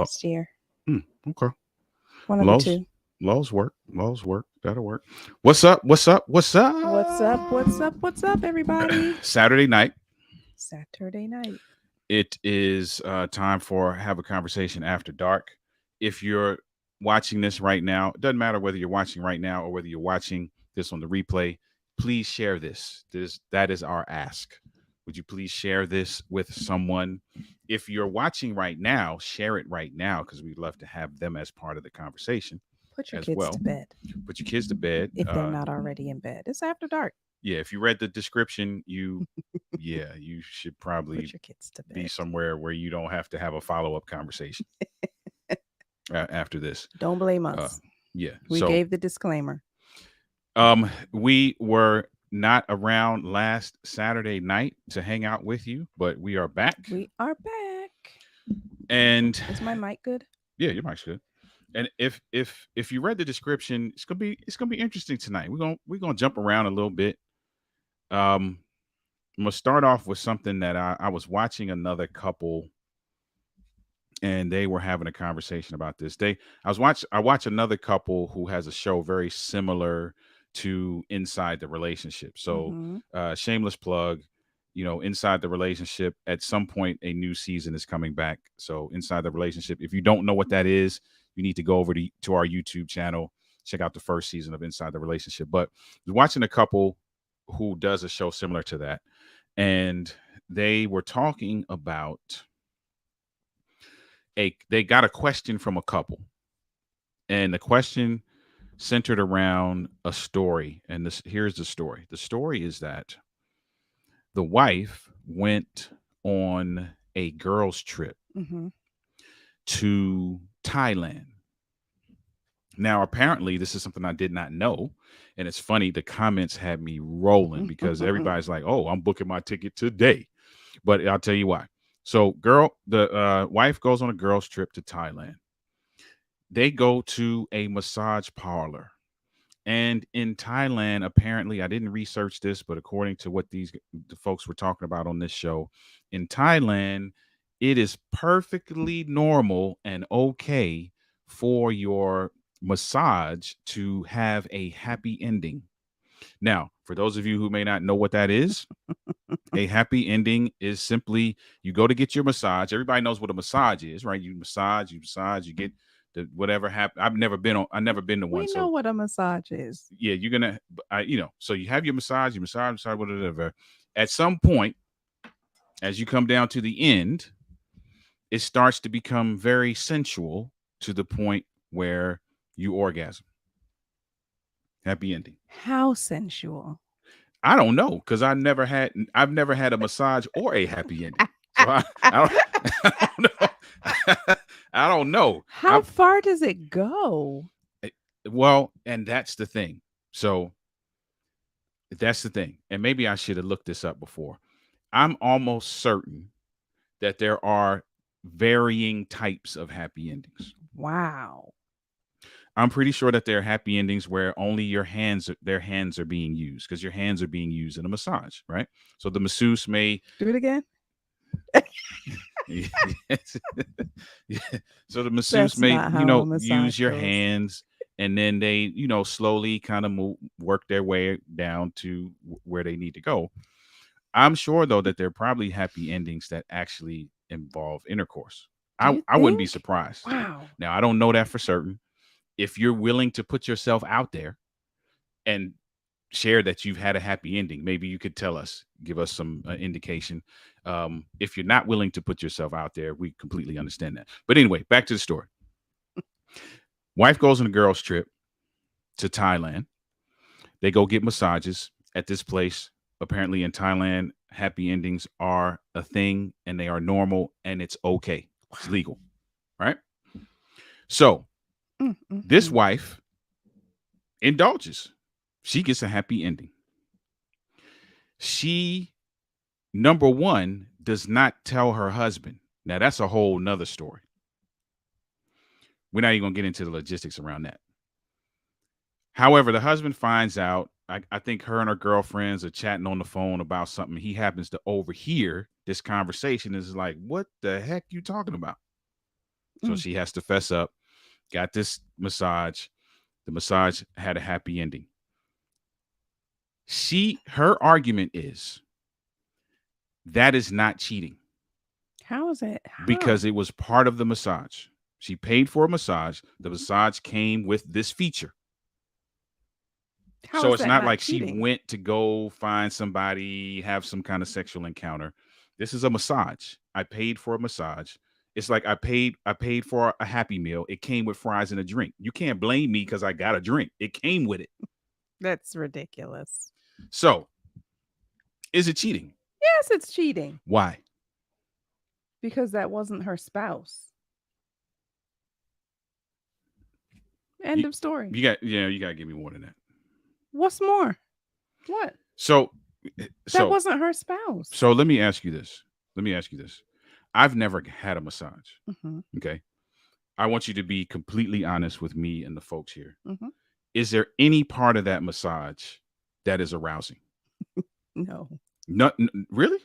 last year. Okay. One of the two. Laws work. Laws work. That'll work. What's up? What's up? What's up? What's up? What's up? What's up, everybody? Saturday night. Saturday night. It is time for Have a Conversation After Dark. If you're watching this right now, it doesn't matter whether you're watching right now or whether you're watching this on the replay, please share this. That is our ask. Would you please share this with someone? If you're watching right now, share it right now because we'd love to have them as part of the conversation. Put your kids to bed. Put your kids to bed. If they're not already in bed. It's after dark. Yeah, if you read the description, you should probably Put your kids to bed. Be somewhere where you don't have to have a follow-up conversation after this. Don't blame us. We gave the disclaimer. We were not around last Saturday night to hang out with you, but we are back. We are back. And is my mic good? Yeah, your mic's good. And if you read the description, it's gonna be interesting tonight. We're gonna jump around a little bit. I'm gonna start off with something that I was watching another couple, and they were having a conversation about this. I watch another couple who has a show very similar to Inside the Relationship. So shameless plug, Inside the Relationship, at some point a new season is coming back. So Inside the Relationship, if you don't know what that is, you need to go over to our YouTube channel, check out the first season of Inside the Relationship. But I was watching a couple who does a show similar to that, and they were talking about they got a question from a couple, and the question centered around a story. And here's the story. The story is that the wife went on a girls' trip to Thailand. Now, apparently, this is something I did not know. And it's funny, the comments had me rolling because everybody's like, oh, I'm booking my ticket today. But I'll tell you why. So the wife goes on a girls' trip to Thailand. they go to a massage parlor. And in Thailand, apparently, I didn't research this, but according to what the folks were talking about on this show, in Thailand, it is perfectly normal and okay for your massage to have a happy ending. Now, for those of you who may not know what that is, a happy ending is simply you go to get your massage. Everybody knows what a massage is, right? You massage, you get the whatever happen. I've never been to one. We So know what a massage is. yeah, you're gonna, so you have your massage, whatever. At some point, as you come down to the end, it starts to become very sensual to the point where you orgasm. Happy ending. How sensual. I don't know because I've never had a massage or a happy ending. So I don't know. I don't know. How far does it go? Well, and that's the thing. So that's the thing. And maybe I should have looked this up before. I'm almost certain that there are varying types of happy endings. Wow. I'm pretty sure that there are happy endings where only their hands are being used because your hands are being used in a massage, right? So the masseuse may do it again. So the masseuse may, use your hands, and then they, slowly kind of work their way down to where they need to go. I'm sure though that there are probably happy endings that actually involve intercourse. I wouldn't be surprised. Wow. Now I don't know that for certain. If you're willing to put yourself out there and share that you've had a happy ending, maybe you could give us some indication. If you're not willing to put yourself out there, we completely understand that. But anyway, back to the story. Wife goes on a girls trip to Thailand. They go get massages at this place. Apparently in Thailand, happy endings are a thing and they are normal and it's okay. It's legal, right? So this wife indulges. She gets a happy ending. She, number one, does not tell her husband. Now, that's a whole nother story. We're not even going to get into the logistics around that. However, the husband finds out. I think her and her girlfriends are chatting on the phone about something. He happens to overhear this conversation. Is like, what the heck you talking about? So she has to fess up. Got this massage. The massage had a happy ending. Her argument is that is not cheating. How is it? How? Because it was part of the massage. She paid for a massage. The massage came with this feature. So it's not like cheating? She went to go find somebody, have some kind of sexual encounter. This is a massage. I paid for a massage. It's like I paid for a Happy Meal. It came with fries and a drink. You can't blame me because I got a drink. It came with it. That's ridiculous. So, is it cheating? Yes, it's cheating. Why? Because that wasn't her spouse. End of story. You got to give me more than that. What's more? What? So that wasn't her spouse. So let me ask you this. I've never had a massage. Okay. I want you to be completely honest with me and the folks here. Is there any part of that massage that is arousing? No. Really?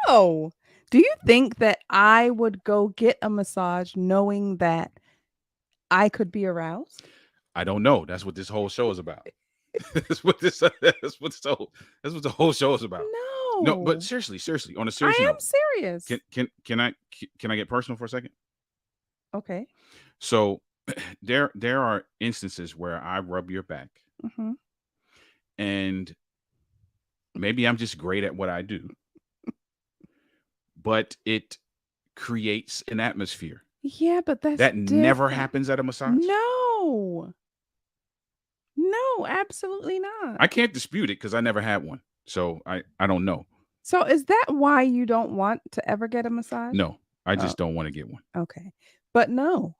No. Do you think that I would go get a massage knowing that I could be aroused? I don't know. That's what this whole show is about. That's what the whole show is about. No, but seriously, on a serious note. I am serious. Can I get personal for a second? Okay. So there are instances where I rub your back. And maybe I'm just great at what I do. But it creates an atmosphere. Yeah, but that different. Never happens at a massage? No, absolutely not. I can't dispute it because I never had one. So I don't know. So is that why you don't want to ever get a massage? No, I just don't want to get one. Okay. But no.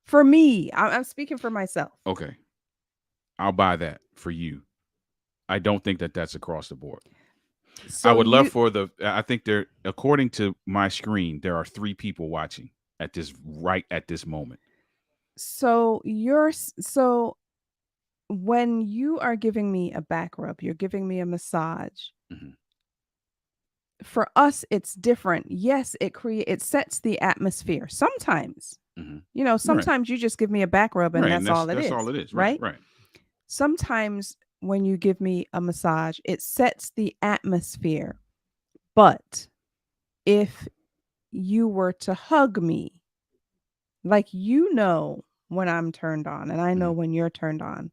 For me, I'm speaking for myself. Okay. I'll buy that for you. I don't think that that's across the board. So I would love I think according to my screen, there are 3 people watching. at this moment? So when you are giving me a back rub, you're giving me a massage. Mhm. For us, it's different. Yes, it sets the atmosphere. Sometimes, Mhm. Right. sometimes you just give me a back rub and Right, and that's all it that's all is, it is. Right, right? right. Sometimes when you give me a massage, it sets the atmosphere. But if you were to hug me, like when I'm turned on and I know Mhm. when you're turned on.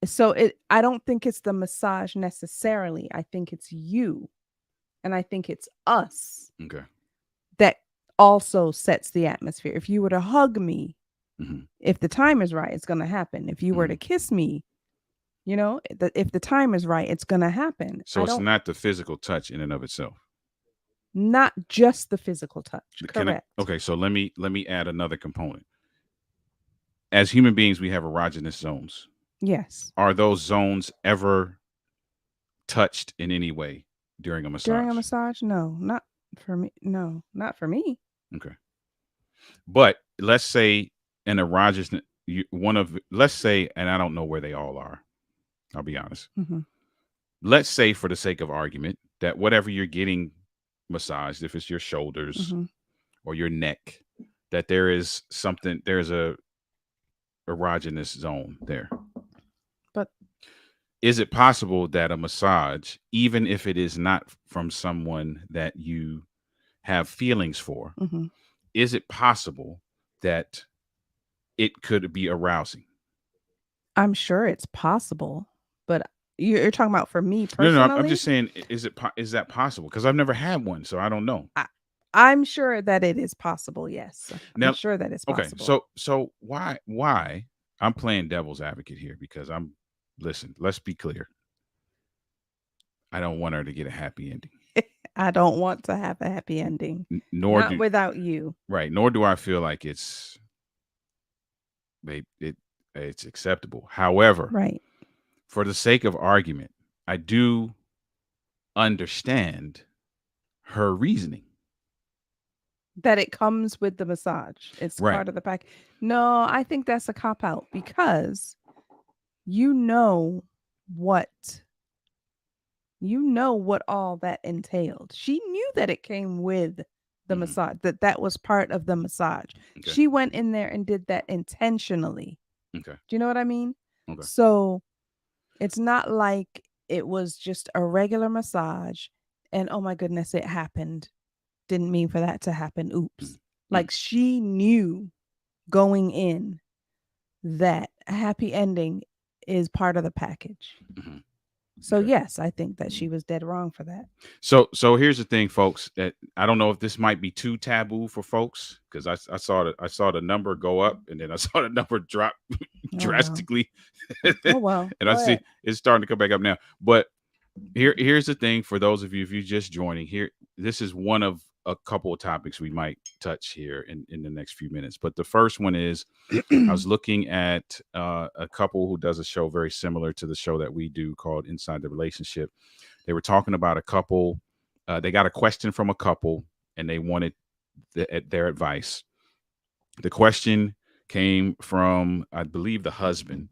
So I don't think it's the massage necessarily. I think it's you and I think it's us Okay. that also sets the atmosphere. If you were to hug me, Mhm. if the time is right, it's going to happen. If you were to Mhm. kiss me, if the time is right, it's going to happen. So it's not the physical touch in and of itself. Not just the physical touch. Can I Correct. Okay, so let me add another component. As human beings, we have erogenous zones. Yes. Are those zones ever touched in any way during a During a massage? massage? No, not for me. No, not for me. Okay. But let's say an erogenous one of let's say, and I don't know where they all are. I'll be honest. Hmm. Let's say for the sake of argument that whatever you're getting massaged, if it's your shoulders Hmm. or your neck, that there's a erogenous zone there. But Is it possible that a massage, even if it is not from someone that you have feelings for, hmm is it possible that it could be arousing? I'm sure it's possible. But you're talking about for me No, no, I'm personally? just saying, is that possible? Because I've never had one, so I don't know. I, I'm sure that it is possible. Yes, I'm Now, sure that it's okay, possible. so why I'm playing devil's advocate here because listen, let's be clear. I don't want her to get a happy ending. I don't want to have a happy ending, Nor not do without you. right, nor do I feel like it, it it's acceptable. However, Right. for the sake of argument, I do understand her reasoning. That it comes with the massage. It's Right. part of the pack. No, I think that's a cop out because you know what what all that entailed. She knew that it came with the Hmm. massage, that was part of the massage. Okay. She went in there and did that intentionally. Okay. Do you know what I mean? Okay. So it's not like it was just a regular massage and oh my goodness, it happened. Didn't mean for that to happen. Oops. Mm-hmm. Like she knew going in that a happy ending is part of the package. Mm-hmm. So Okay. yes, I think that she was dead wrong for that. So here's the thing, folks. That I don't know if this might be too taboo for folks because I saw the number go up and then I saw the number drop Oh well. drastically, Oh well. and I Go see ahead. it's starting to come back up now. But here's the thing for those of you if you're just joining here. This is one of a couple of topics we might touch here in the next few minutes. But the first one is I was looking at a couple who does a show very similar to the show that we do called Inside the Relationship. They were talking about a couple. They got a question from a couple, and they wanted their advice. The question came from, I believe, the husband,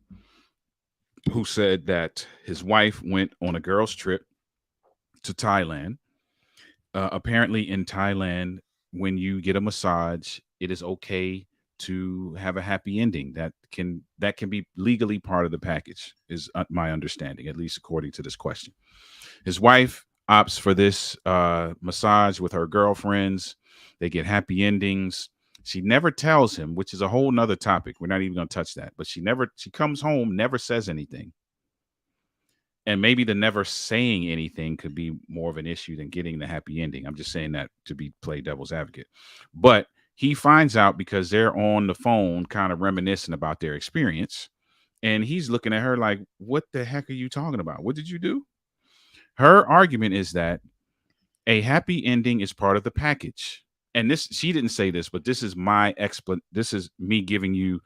who said that his wife went on a girls' trip to Thailand. Apparently, in Thailand, when you get a massage, it is okay to have a happy ending. That can be legally part of the package, is my understanding, at least according to this question. His wife opts for this massage with her girlfriends. They get happy endings. She never tells him, which is a whole nother topic. We're not even going to touch that. But she comes home, never says anything. And maybe the never saying anything could be more of an issue than getting the happy ending. I'm just saying that to play devil's advocate. But he finds out because they're on the phone, kind of reminiscing about their experience. And he's looking at her like, what the heck are you talking about? What did you do? Her argument is that a happy ending is part of the package. And this, she didn't say this, but this is this is me giving you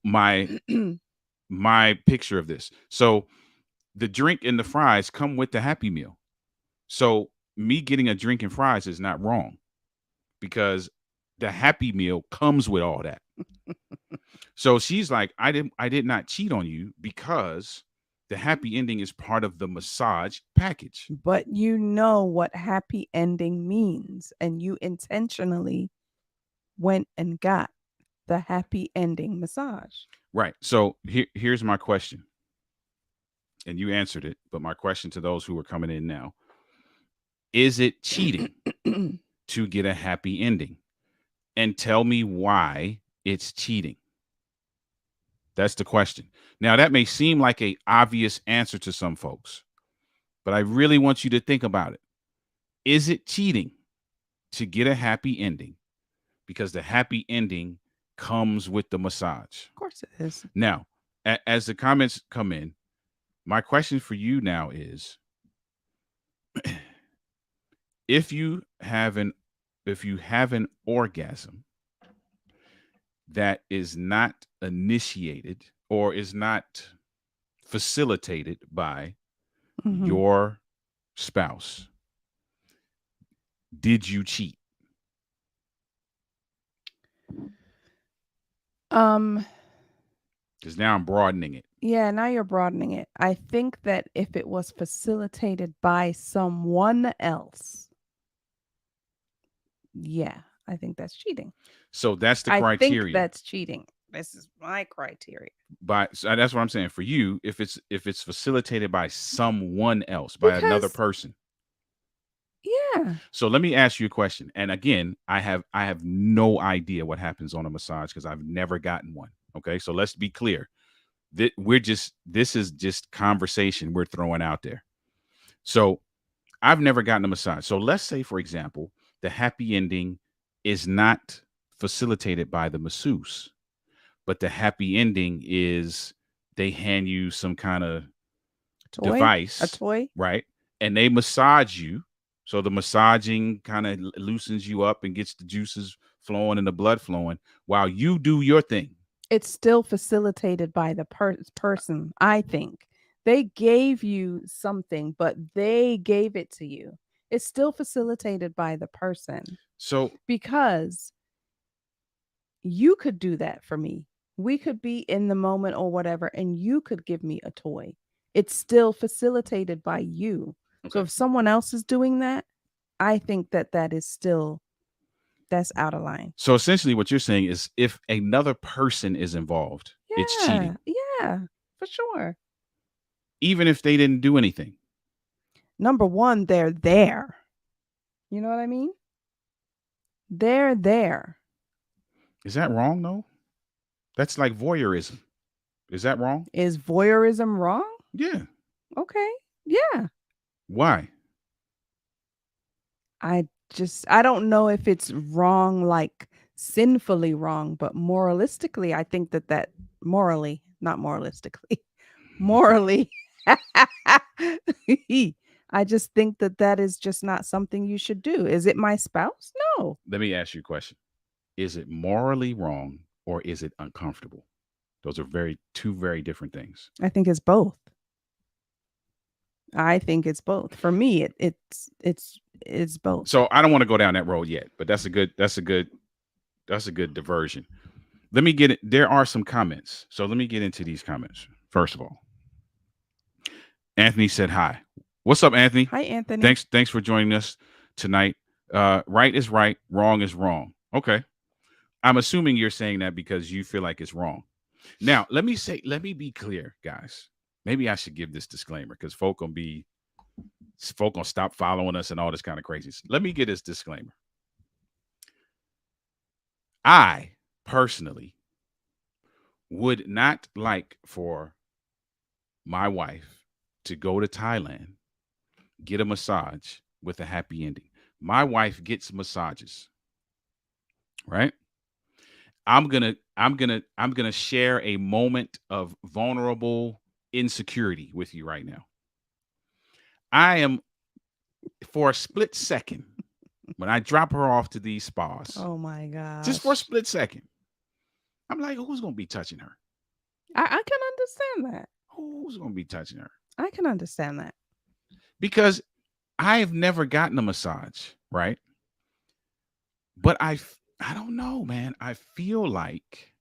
my my picture of this. So the drink and the fries come with the happy meal. So me getting a drink and fries is not wrong because the Happy Meal comes with all that. So she's like, I did not cheat on you because the happy ending is part of the massage package. But you know what happy ending means, and you intentionally went and got the happy ending massage. Right. So here's my question. And you answered it, but my question to those who are coming in now, is it cheating to get a happy ending? And tell me why it's cheating. That's the question. Now, that may seem like an obvious answer to some folks, but I really want you to think about it. Is it cheating to get a happy ending? Because the happy ending comes with the massage. Of course it is. Now, as the comments come in, my question for you now is, if you have an orgasm that is not initiated or is not facilitated by Mhm. your spouse, did you cheat? Because now I'm broadening it. Yeah, now you're broadening it. I think that if it was facilitated by someone else, yeah, I think that's cheating. So that's the I think criteria. that's cheating. This is my criteria. So that's what I'm saying. For you, if it's facilitated by someone else, by another Because person. yeah. So let me ask you a question. And again, I have no idea what happens on a massage because I've never gotten one. Okay, so let's be clear. This is just conversation we're throwing out there. So I've never gotten a massage. So let's say, for example, the happy ending is not facilitated by the masseuse, but the happy ending is they hand you some kind of Toy? device, A toy? right? And they massage you. So the massaging kind of loosens you up and gets the juices flowing and the blood flowing while you do your thing. It's still facilitated by the person, I think. They gave you something, but they gave it to you. It's still facilitated by the person So because you could do that for me. We could be in the moment or whatever, and you could give me a toy. It's still facilitated by you. So okay. if someone else is doing that, I think that that is still that's out of line. So essentially what you're saying is if another person is involved, it's cheating, Yeah, for sure. even if they didn't do anything. Number one, they're there. You know what I mean? They're there. Is that wrong though? That's like voyeurism. Is that wrong? Is voyeurism wrong? Yeah. Okay. Yeah. Why? I don't know if it's wrong, like sinfully wrong, but moralistically, I think that morally, not moralistically, morally, I just think that is just not something you should do. Is it my spouse? No. Let me ask you a question. Is it morally wrong or is it uncomfortable? Those are two very different things. I think it's both. I think it's both. For me, it's both. So I don't want to go down that road yet, but that's a good diversion. Let me get it. There are some comments. So let me get into these comments. First of all, Anthony said hi. What's up, Anthony? Hi, Anthony. Thanks for joining us tonight. Right is right, wrong is wrong. Okay. I'm assuming you're saying that because you feel like it's wrong. Now, let me be clear, guys. Maybe I should give this disclaimer because folk gonna stop following us and all this kind of crazy. Let me get this disclaimer. I personally would not like for my wife to go to Thailand, get a massage with a happy ending. My wife gets massages, right? I'm gonna share a moment of vulnerable insecurity with you right now. I am, for a split second, when I drop her off to these spas, oh my god, just for a split second, I'm like, who's gonna be touching her? I can understand that. Who's gonna be touching her? I can understand that Because I have never gotten a massage, right? But I don't know, man. I feel like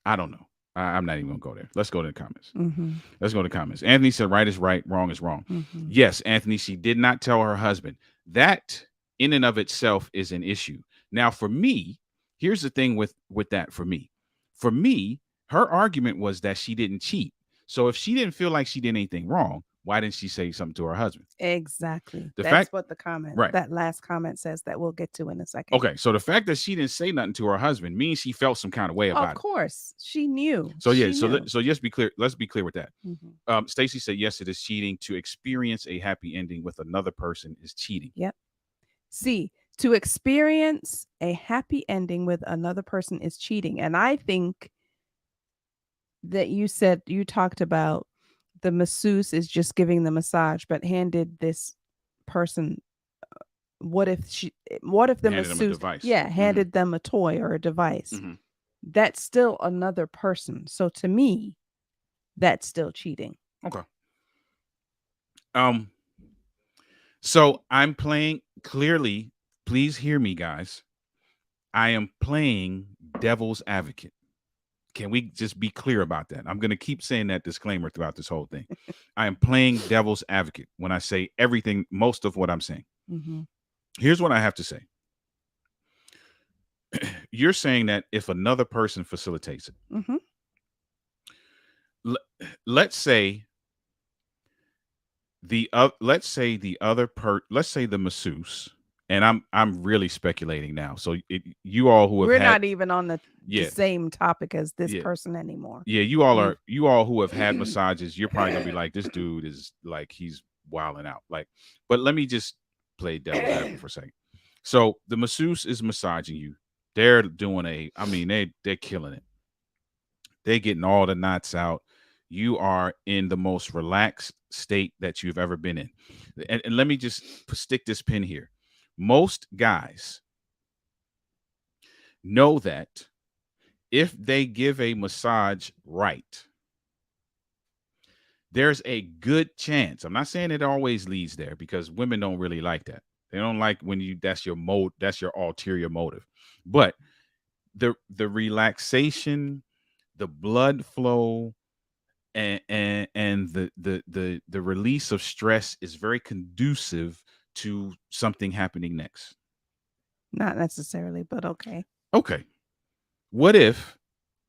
I don't know. I'm not even gonna go there. Let's go to the comments. Mm-hmm. Let's go to the comments. Anthony said, "Right is right, wrong is wrong." Mm-hmm. Yes, Anthony, she did not tell her husband. That in and of itself is an issue. Now, for me, here's the thing with that. For me, her argument was that she didn't cheat. So if she didn't feel like she did anything wrong, why didn't she say something to her husband? Exactly. The That's fact, what the comment, right? that last comment says that we'll get to in a second. Okay, so the fact that she didn't say nothing to her husband means she felt some kind of way Of about it. course, she knew. So yeah, She so knew. so just be clear. Let's be clear with that. Mhm. Stacy said, yes, it is cheating. To experience a happy ending with another person is cheating. Yep. See, to experience a happy ending with another person is cheating. And I think that you talked about the masseuse is just giving the massage, but handed this person, what if the Handed them a masseuse, device. yeah, handed them a toy or a device? Mhm. That's still another person. So to me, that's still cheating. Okay. So I'm playing clearly. Please hear me, guys. I am playing devil's advocate. Can we just be clear about that? I'm going to keep saying that disclaimer throughout this whole thing. I am playing devil's advocate when I say everything, most of what I'm saying. Mm-hmm. Here's what I have to say. You're saying that if another person facilitates it, Mm-hmm. let's say let's say the masseuse, and I'm really speculating now. So you all who have We're had, not even on the yeah, same topic as this yeah, person anymore. yeah, you all who have had massages, you're probably gonna be like, this dude is like, he's wilding out. Like, but let me just play devil's advocate for a second. So the masseuse is massaging you. They're doing they're killing it. They're getting all the knots out. You are in the most relaxed state that you've ever been in. And let me just stick this pin here. Most guys know that if they give a massage right, there's a good chance. I'm not saying it always leads there, because women don't really like that. They don't like when that's your ulterior motive. But the relaxation, the blood flow, and the release of stress is very conducive to something happening next. Not necessarily, but okay. Okay. What if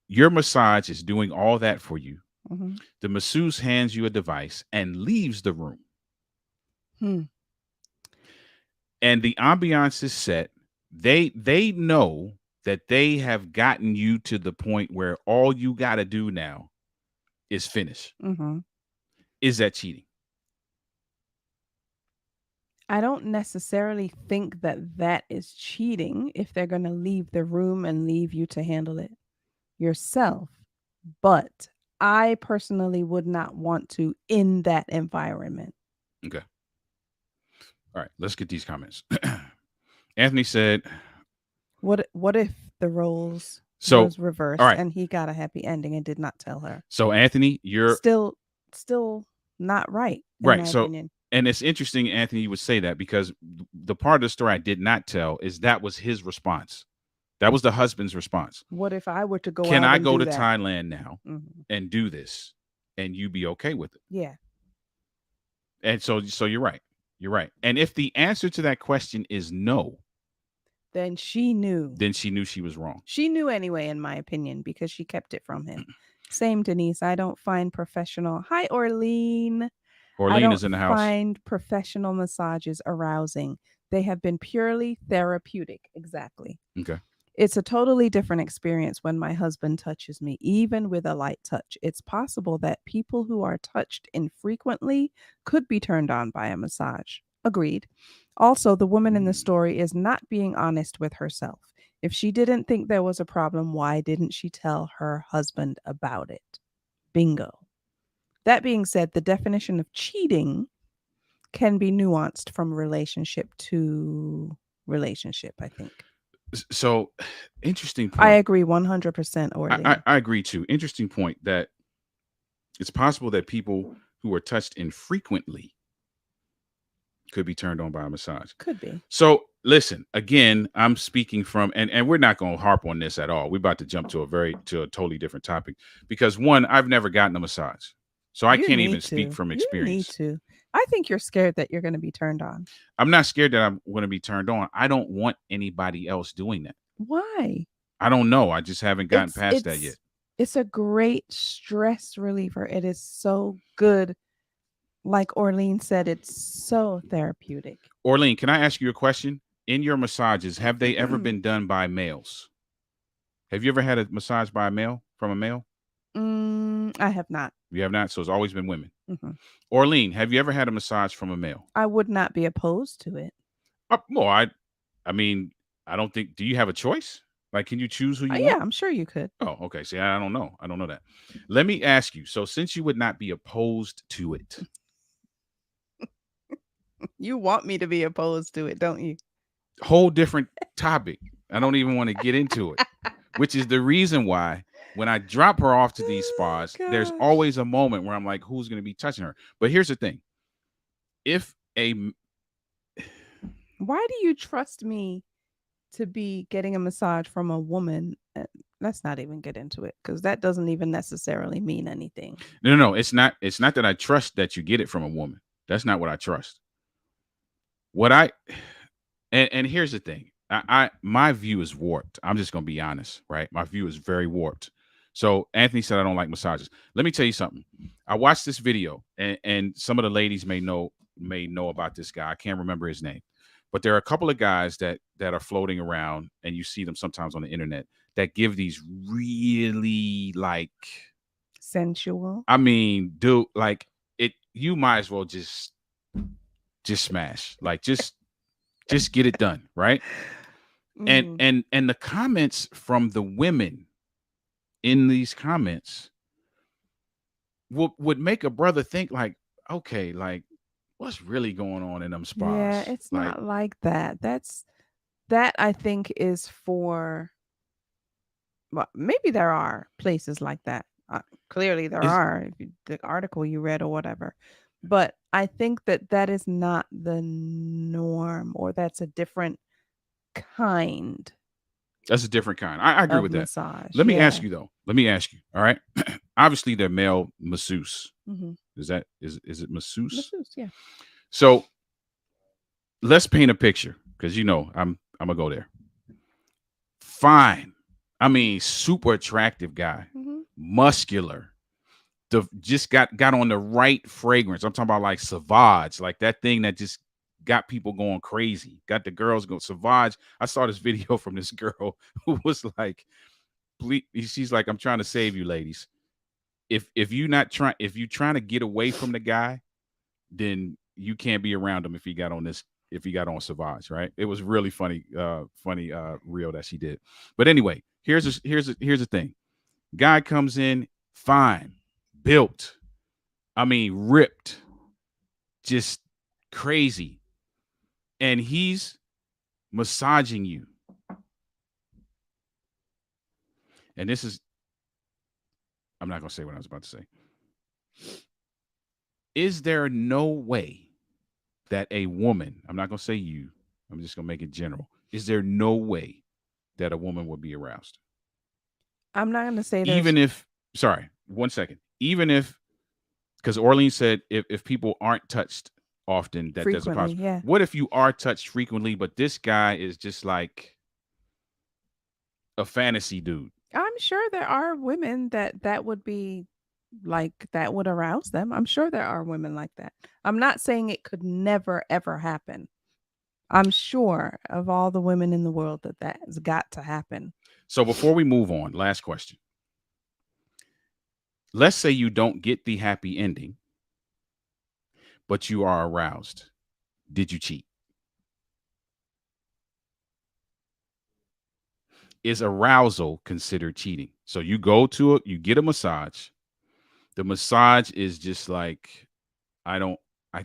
your massage is doing all that for you? Mm-hmm. The masseuse hands you a device and leaves the room. And the ambiance is set. They know that they have gotten you to the point where all you got to do now is finish. Mm-hmm. Is that cheating? I don't necessarily think that that is cheating if they're going to leave the room and leave you to handle it yourself. But I personally would not want to in that environment. Okay. All right, let's get these comments. Anthony said, What if the roles so was reversed, all right, and he got a happy ending and did not tell her? So Anthony, you're still not right, in right. my So opinion. and it's interesting, Anthony, you would say that, because the part of the story I did not tell is that was his response. That was the husband's response. What if I were to go Can out I and go do to that? Thailand now Mhm. and do this, and you be okay with it? Yeah. And so you're right. You're right. And if the answer to that question is no, then she knew. then she knew she was wrong. She knew anyway, in my opinion, because she kept it from him. Same, Denise. I don't find professional. Hi, Orlean. Orlean is in the house. I don't find professional massages arousing. They have been purely therapeutic. Exactly. Okay. It's a totally different experience when my husband touches me, even with a light touch. It's possible that people who are touched infrequently could be turned on by a massage. Agreed. Also, the woman in the story is not being honest with herself. If she didn't think there was a problem, why didn't she tell her husband about it? Bingo. That being said, the definition of cheating can be nuanced from relationship to relationship, I think. So, interesting point. I agree 100%, Orlean. I agree too. Interesting point that it's possible that people who are touched infrequently could be turned on by a massage. Could be. So listen, again, I'm speaking from, and we're not going to harp on this at all. We're about to jump to a totally different topic because one, I've never gotten a massage, so I You can't even need speak to. from You need experience. to. I think you're scared that you're going to be turned on. I'm not scared that I'm going to be turned on. I don't want anybody else doing that. Why? I don't know. I just haven't gotten It's past that yet. it's it's a great stress reliever. It is so good. Like Orlean said, it's so therapeutic. Orlean, can I ask you a question? In your massages, have they ever been done by males? Have you ever had a massage by a male from a male? I have not. You have not, so it's always been women. Mhm. Orlean, have you ever had a massage from a male? I would not be opposed to it. Well, I mean, I don't think. Do you have a choice? Like, can you choose who you Yeah, want? I'm sure you could. Oh, okay. See, I don't know. I don't know that. Let me ask you. So, since you would not be opposed to it, You want me to be opposed to it, don't you? whole different topic. I don't even want to get into it, which is the reason why when I drop her off to these spas, there's Gosh. always a moment where I'm like, who's going to be touching her? But here's the thing: if a Why do you trust me to be getting a massage from a woman? Let's not even get into it because that doesn't even necessarily mean anything. no, it's not that I trust that you get it from a woman. That's not what I trust. What I and here's the thing. My view is warped. I'm just gonna be honest, right? My view is very warped. So Anthony said I don't like massages. Let me tell you something. I watched this video, and some of the ladies may know about this guy. I can't remember his name, but there are a couple of guys that are floating around, and you see them sometimes on the internet that give these really like, Sensual. I mean, dude, like it. You might as well just smash, like just get it done, right? Mm. And the comments from the women in these comments would make a brother think like, okay, like what's really going on in them spas? Yeah, it's Like, not like that. That I think is for, well, maybe there are places like that. Clearly there is are, if you, the article you read or whatever. But I think that that is not the norm, or that's a different kind that's a different kind. I agree of with that. massage. Let me Yeah. ask you though. Let me ask you. All right. Obviously, they're male masseuse. Mm-hmm. Is it masseuse? Masseuse, yeah. So let's paint a picture because I'm gonna go there. Fine. I mean, super attractive guy, Mm-hmm. muscular. Just got on the right fragrance. I'm talking about like Sauvage, like that thing that just got people going crazy. Got the girls going Sauvage. I saw this video from this girl who was like, please, she's like, I'm trying to save you, ladies. If you're trying to get away from the guy, then you can't be around him if he got on Sauvage, right? It was really funny reel that she did. But anyway, here's the thing. Guy comes in fine, built, I mean ripped, just crazy. And he's massaging you. And this is, I'm not going to say what I was about to say. Is there no way that a woman, I'm not going to say you, I'm just going to make it general. Is there no way that a woman would be aroused? I'm not going to say Even if, sorry, 1 second. Even if, because Orlean said if people aren't touched often, that there's a frequently, possibility. yeah. What if you are touched frequently, but this guy is just like a fantasy dude? I'm sure there are women that would be like, that would arouse them. I'm sure there are women like that. I'm not saying it could never ever happen. I'm sure of all the women in the world that has got to happen. So before we move on, last question. Let's say you don't get the happy ending, but you are aroused. Did you cheat? Is arousal considered cheating? So you you get a massage. The massage is just like, I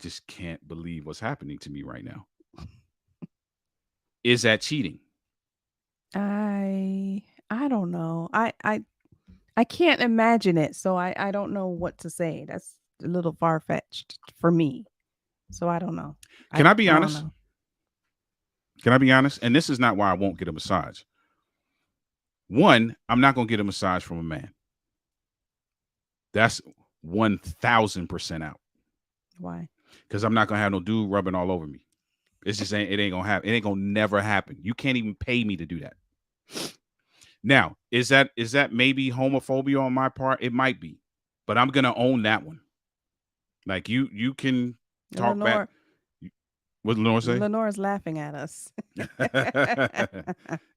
just can't believe what's happening to me right now. Is that cheating? I don't know. I can't imagine it, so I don't know what to say. That's a little far fetched for me. So I don't know. Can I be honest? Can I be honest? And this is not why I won't get a massage. One, I'm not gonna get a massage from a man. That's 1,000% out. Why? Because I'm not gonna have no dude rubbing all over me. It's just it ain't gonna happen. It ain't gonna never happen. You can't even pay me to do that. Now, is that maybe homophobia on my part? It might be, but I'm gonna own that one. Like you can talk back. What did Lenore say? Lenore's laughing at us.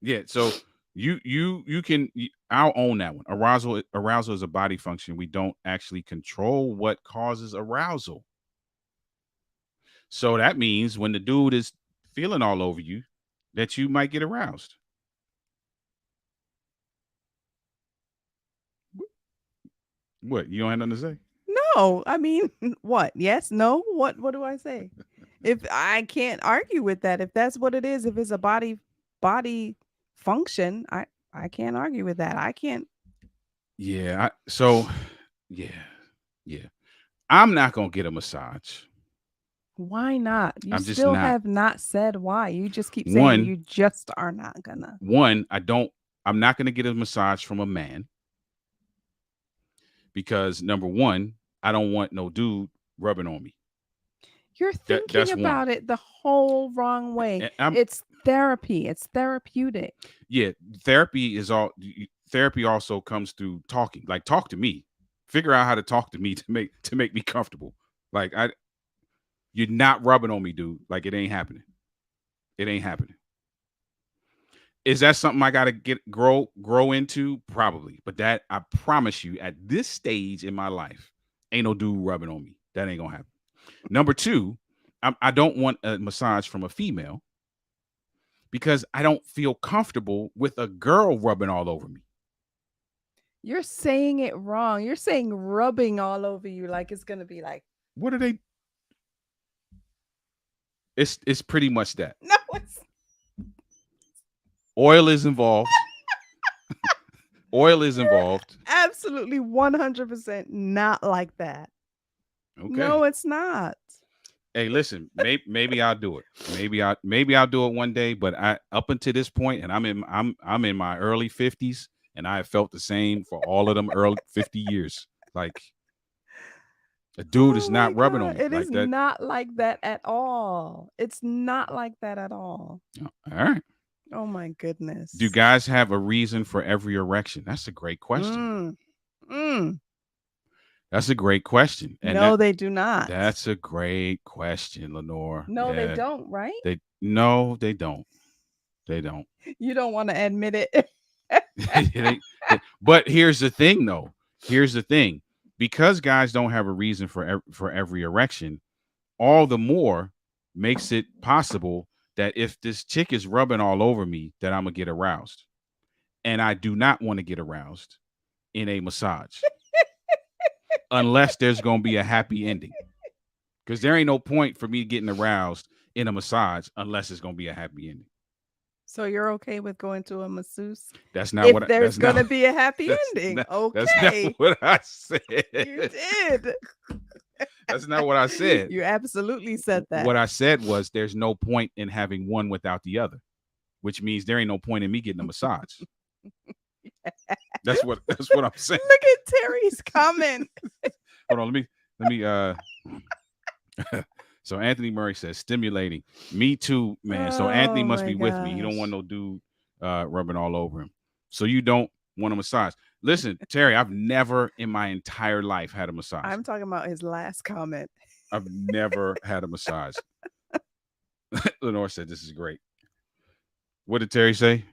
Yeah, so you can. I'll own that one. Arousal is a body function. We don't actually control what causes arousal. So that means when the dude is feeling all over you, that you might get aroused. What? You don't have nothing to say? No, I mean, what? Yes, no. What do I say? If I can't argue with that, if that's what it is, if it's a body function, I can't argue with that. I can't. Yeah. Yeah. I'm not gonna get a massage. Why not? You I'm just still not. have not said why. You just keep saying you just are not gonna. One, I'm not gonna get a massage from a man because number one, I don't want no dude rubbing on me. You're thinking about it the whole wrong way. It's therapy. It's therapeutic. Yeah, therapy also comes through talking. Like, talk to me. Figure out how to talk to me to make me comfortable. Like, you're not rubbing on me, dude. Like, it ain't happening. It ain't happening. Is that something I gotta grow into? Probably. But that, I promise you, at this stage in my life, ain't no dude rubbing on me. That ain't gonna happen. Number two, I don't want a massage from a female because I don't feel comfortable with a girl rubbing all over me. You're saying it wrong. You're saying rubbing all over you like it's gonna be like. What are they? It's pretty much that. No, it's. Oil is involved. Oil is involved. Absolutely 100% not like that. Okay. No, it's not. Hey, listen, maybe I'll do it. Maybe I'll do it one day, but up until this point, and I'm in my early 50s, and I have felt the same for all of them early 50 years. Like, a dude is not rubbing on me. It is not like that at all. It's not like that at all. All right. Oh my goodness. Do guys have a reason for every erection? That's a great question. That's a great question. And no, they do not. That's a great question, Lenore. No, they don't, right? No, they don't. They don't. You don't want to admit it. But here's the thing, though. Here's the thing. Because guys don't have a reason for every erection, all the more makes it possible that if this chick is rubbing all over me, that I'm going to get aroused. And I do not want to get aroused in a massage. Unless there's going to be a happy ending. Because there ain't no point for me getting aroused in a massage unless it's going to be a happy ending. So you're okay with going to a masseuse? That's not what there's going to be a happy ending. Okay. That's not what I said. You did. That's not what I said. You absolutely said that. What I said was there's no point in having one without the other, which means there ain't no point in me getting a massage. That's what I'm saying. Look at Terry's comment. Hold on, let me So Anthony Murray says stimulating. Me too, man. So Anthony must be with me. He don't want no dude rubbing all over him. So you don't want a massage. Listen, Terry, I've never in my entire life had a massage. I'm talking about his last comment. I've never had a massage. Lenore said this is great. What did Terry say?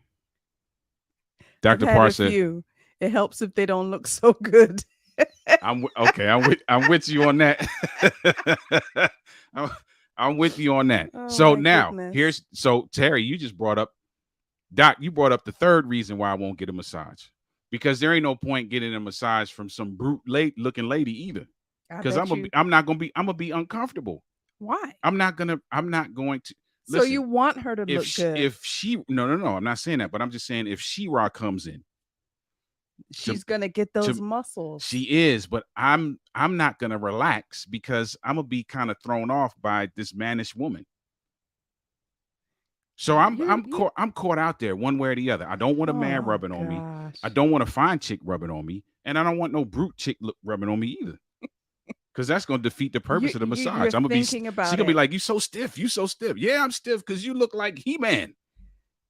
Dr. Parr said it helps if they don't look so good. I'm with you on that. I'm with you on that. Oh, so now so Terry, you just brought up you brought up the third reason why I won't get a massage. Because there ain't no point getting a massage from some brute looking lady either. Because I'm gonna be uncomfortable. Why? I'm not going to so you want her to look good. If she no, I'm not saying that, but I'm just saying if She-Ra comes in, she's gonna get those muscles. She is, but I'm not gonna relax because I'm gonna be kind of thrown off by this mannish woman. So You I'm caught out there one way or the other. I don't want a man oh rubbing on me. I gosh. don't want a fine chick rubbing on me, and I don't want no brute chick rubbing on me either. Because that's going to defeat the purpose of the You're massage. I'm gonna be. thinking She about gonna be it. like, "You so stiff. You so stiff." Yeah, I'm stiff because you look like He-Man.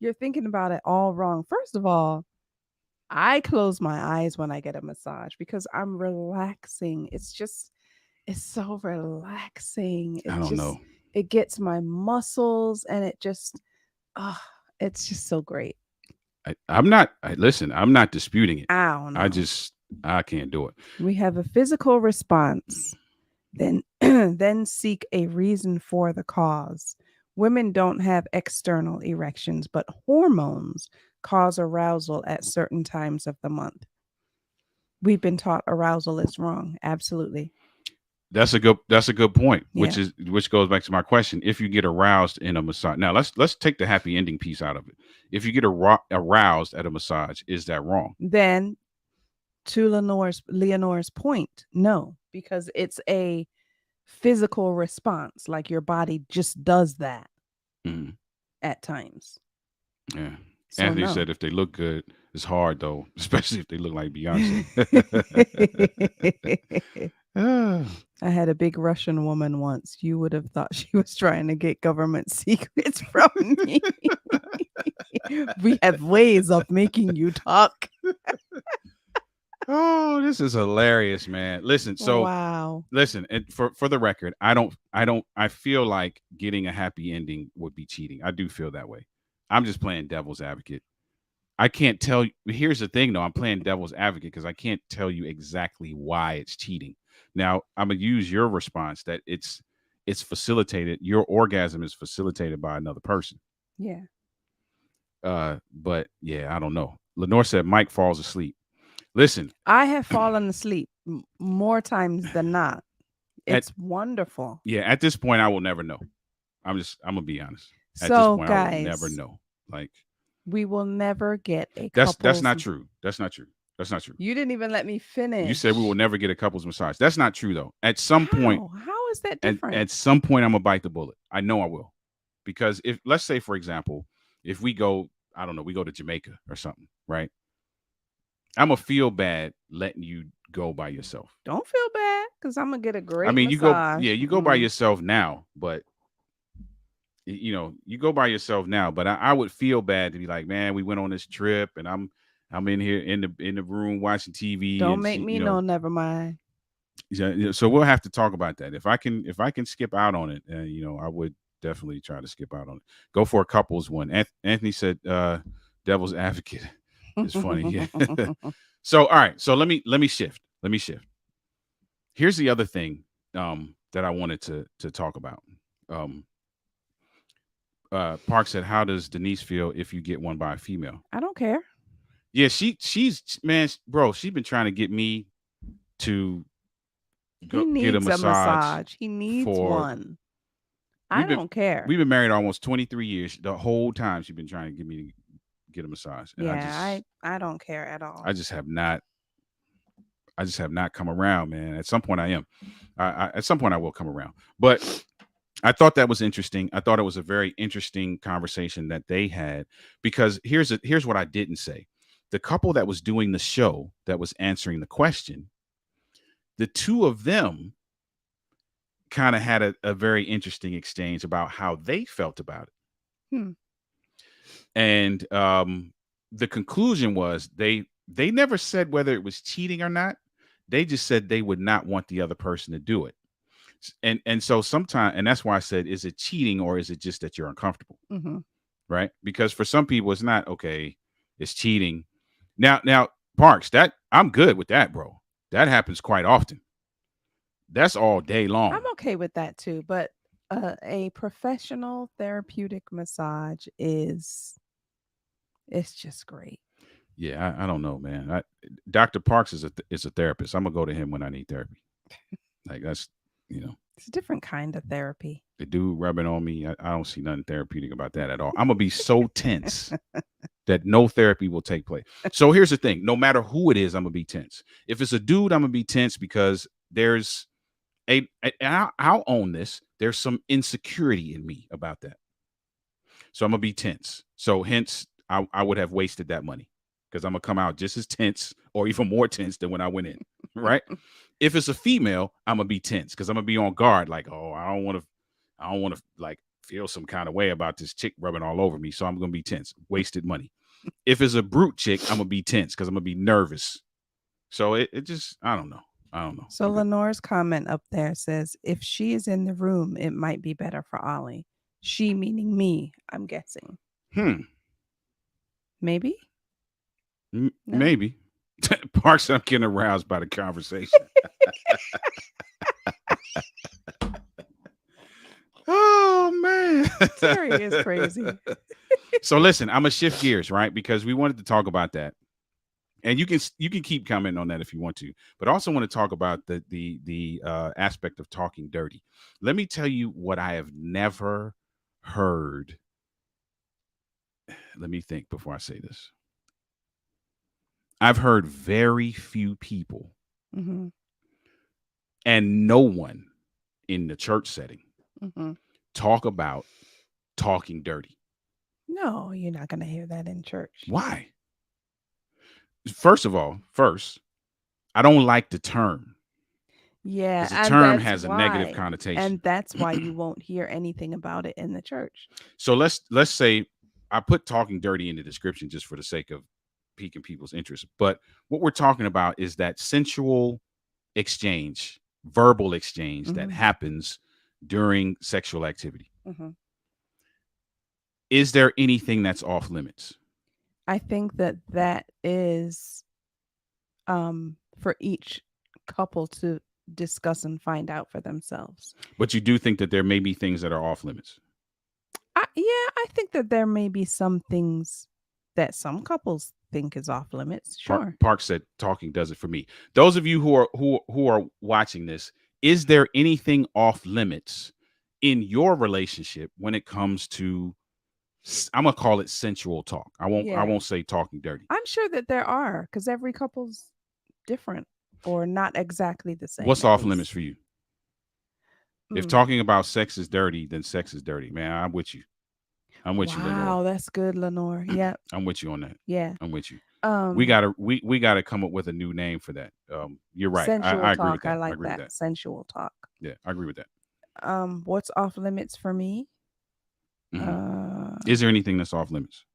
You're thinking about it all wrong. First of all, I close my eyes when I get a massage because I'm relaxing. It's so relaxing. I don't know. It gets my muscles and it just oh, it's just so great. I'm not. Listen. I'm not disputing it. I don't I know. just I can't do it. We have a physical response, then then seek a reason for the cause. Women don't have external erections, but hormones cause arousal at certain times of the month. We've been taught arousal is wrong. Absolutely. That's a good point. Yeah. Which goes back to my question. If you get aroused in a massage, now let's take the happy ending piece out of it. If you get aroused at a massage, is that wrong? Then to Leonore's point, no, because it's a physical response. Like your body just does that Mhm. at times. Yeah. So Anthony no. said if they look good, it's hard though, especially if they look like Beyonce. Ah, I had a big Russian woman once. You would have thought she was trying to get government secrets from me. We have ways of making you talk. oh, this is hilarious, man. Listen, so Wow. listen, and for the record, I feel like getting a happy ending would be cheating. I do feel that way. I'm just playing devil's advocate. I can't tell you. Here's the thing, though. I'm playing devil's advocate because I can't tell you exactly why it's cheating. Now, I'm gonna use your response that it's facilitated. Your orgasm is facilitated by another person. Yeah. But yeah, I don't know. Lenore said Mike falls asleep. Listen, I have fallen asleep more times than not. at It's wonderful. at this point, I will never know. I'm gonna be honest. At this So, point, I will never guys, know. Like we will never get a that's couple's. not true. That's not true. That's not true. You didn't even let me You said we will finish. never get a couple's massage. That's not true though. At some point, How? How is that different? at some point, I'm gonna bite the bullet. I know I will, because if let's say, for example, if we go, I don't know, we go to Jamaica or something, right? I'm gonna feel bad letting you go by yourself. Don't feel bad because I'm gonna get a I great mean, massage. you go by yourself now, but you go by yourself now. But I would feel bad to be like, man, we went on this trip, and I'm in here in the room watching TV, Don't and make me know. Never mind. so we'll have to talk about that. If I can skip out on it, I would definitely try to skip out on it. Go for a couples one. Anthony said, "Devil's advocate." It's funny. Yeah. So all right. So let me shift. Let me shift. Here's the other thing that I wanted to talk about. Um, Park said, "How does Denise feel if you get one by a female?" I don't care. Yeah, she's man, bro. She's been trying to get me to He go get a needs a massage massage. He needs for. one. I We've been don't care. we've been married almost 23 years. The whole time she's been trying to get me to get a massage, and Yeah, I don't care at all. I just have not. I just have not come around, man. At some point, I am. At some point, I will come around. But I thought that was interesting. I thought it was a very interesting conversation that they had, because here's what I didn't say. The couple that was doing the show, that was answering the question, the two of them kind of had a very interesting exchange about how they felt about it. Hmm. And the conclusion was they never said whether it was cheating or not. They just said they would not want the other person to do it. And so sometimes, and that's why I said, is it cheating, or is it just that you're uncomfortable? Mm-hmm. Right? Because for some people, it's not okay. It's cheating. Now, Parks, that I'm good with that, bro. That happens quite often. That's all day long. I'm okay with that too, but a professional therapeutic massage it's just great. Yeah, I don't know, man. Dr. Parks is a therapist. I'm gonna go to him when I need therapy. Like that's It's a different kind of therapy. the dude rubbing on me. I don't see nothing therapeutic about that at all. I'm gonna be so tense that no therapy will take place. So here's the thing: no matter who it is, I'm gonna be tense. If it's a dude, I'm gonna be tense because there's I'll own this. There's some insecurity in me about that. So I'm gonna be tense. So hence I would have wasted that money because I'm gonna come out just as tense or even more tense than when I went in. Right. If it's a female, I'm gonna be tense because I'm gonna be on guard. Like, oh, I don't want to like feel some kind of way about this chick rubbing all over me. So I'm gonna be tense. Wasted money. If it's a brute chick, I'm gonna be tense because I'm gonna be nervous. So it just I don't know. I don't know. So Okay. Lenore's comment up there says, if she is in the room, it might be better for Ollie. She meaning me, I'm guessing. Maybe? No? Maybe. Parks, I'm getting aroused by the conversation. Oh man. Terry is crazy. So listen, I'm gonna shift gears, right? Because we wanted to talk about that. And you can keep commenting on that if you want to, but also want to talk about the aspect of talking dirty. Let me tell you what I have never heard. Let me think before I say this. I've heard very few people Mm-hmm. and no one in the church setting Mm-hmm. talk about talking dirty. No, you're not going to hear that in church. Why? First, I don't like the term. Yeah, Because the and term that's has a why. negative connotation. And that's why you won't hear anything about it in the church. So let's say I put talking dirty in the description just for the sake of piquing people's interest. But what we're talking about is that sensual exchange, verbal exchange that Mhm. happens during sexual activity. Mhm. Is there anything that's off limits? I think that is for each couple to discuss and find out for themselves. But you do think that there may be things that are off limits. I think that there may be some things that some couples think is off limits. Sure. Park said talking does it for me. Those of you who are watching this, is there anything off limits in your relationship when it comes to, I'm gonna call it sensual talk. I won't say talking dirty. I'm sure that there are, because every couple's different or not exactly the same. What's off limits for you? If Mm. talking about sex is dirty, then sex is dirty. Man, I'm with you. I'm with you, Lenore. Wow, that's good, Lenore. Yeah. I'm with you on that. Yeah. I'm with you. We gotta come up with a new name for that. You're right. Sensual I agree talk. with that. I like agree that. with that. Sensual talk. Yeah, I agree with that. What's off limits for me? Is there anything that's off limits?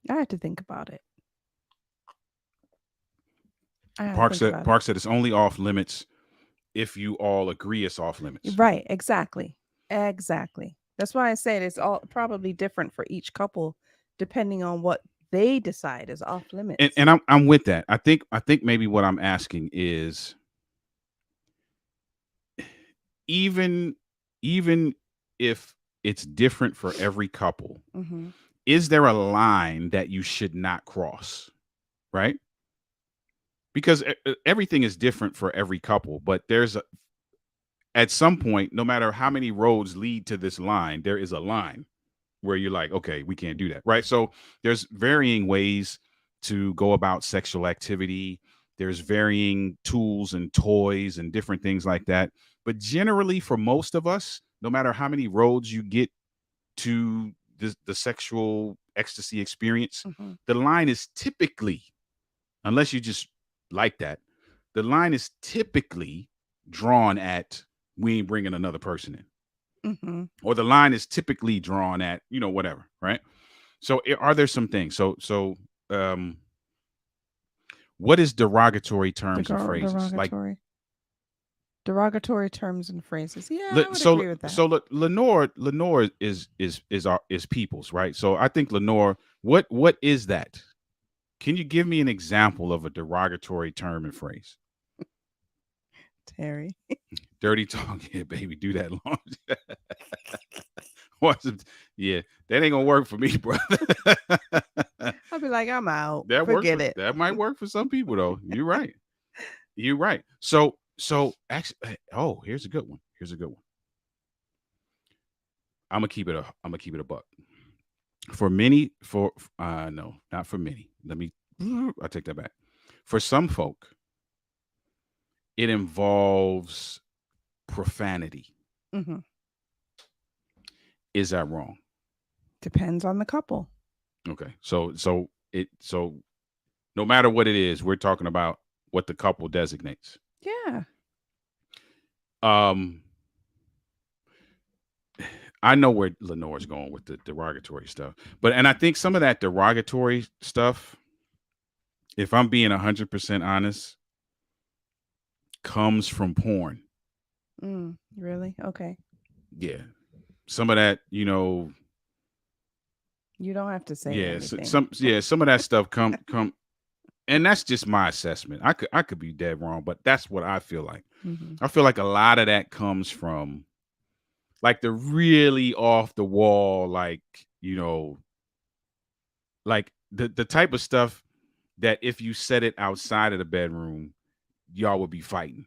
I had to think about it. Park said it's only off limits if you all agree it's off limits. Right, exactly. That's why I said it's all probably different for each couple depending on what they decide is off limits. And I'm with that. I think maybe what I'm asking is even if it's different for every couple, is there a line that you should not cross? Right? Because everything is different for every couple, but at some point, no matter how many roads lead to this line, there is a line where you're like, okay, we can't do that, right? So there's varying ways to go about sexual activity. There's varying tools and toys and different things like that. But generally, for most of us, no matter how many roads you get to the sexual ecstasy experience, the line is typically, unless you just like that, the line is typically drawn at, we ain't bringing another person in. Or the line is typically drawn at, whatever, right? So are there some things? So what is derogatory terms and phrases? Derogatory terms and phrases. Yeah, I would agree with that. So look, Lenore is people's, right? So I think Lenore, what is that? Can you give me an example of a derogatory term and phrase? Terry. Dirty talk. Yeah, baby, do that long. Yeah, that ain't gonna work for me, brother. I'll be like, I'm out. Forget it. That might work for some people, though. You're right. You're right. So actually, here's a good one. I'm gonna keep it a buck. For many, no, not for many. I take that back. For some folk, it involves profanity. Is that wrong? Depends on the couple. Okay. So no matter what it is, we're talking about what the couple designates. Yeah. Um, I know where Lenore's going with the derogatory stuff, and I think some of that derogatory stuff, if I'm being 100% honest, comes from porn. Really? Okay. Yeah, some of that, You don't have to say yeah, everything. some of that stuff come, and that's just my assessment. I could be dead wrong, but that's what I feel like. Mm-hmm. I feel like a lot of that comes from like the really off the wall, like like the type of stuff that if you said it outside of the bedroom, y'all would be fighting,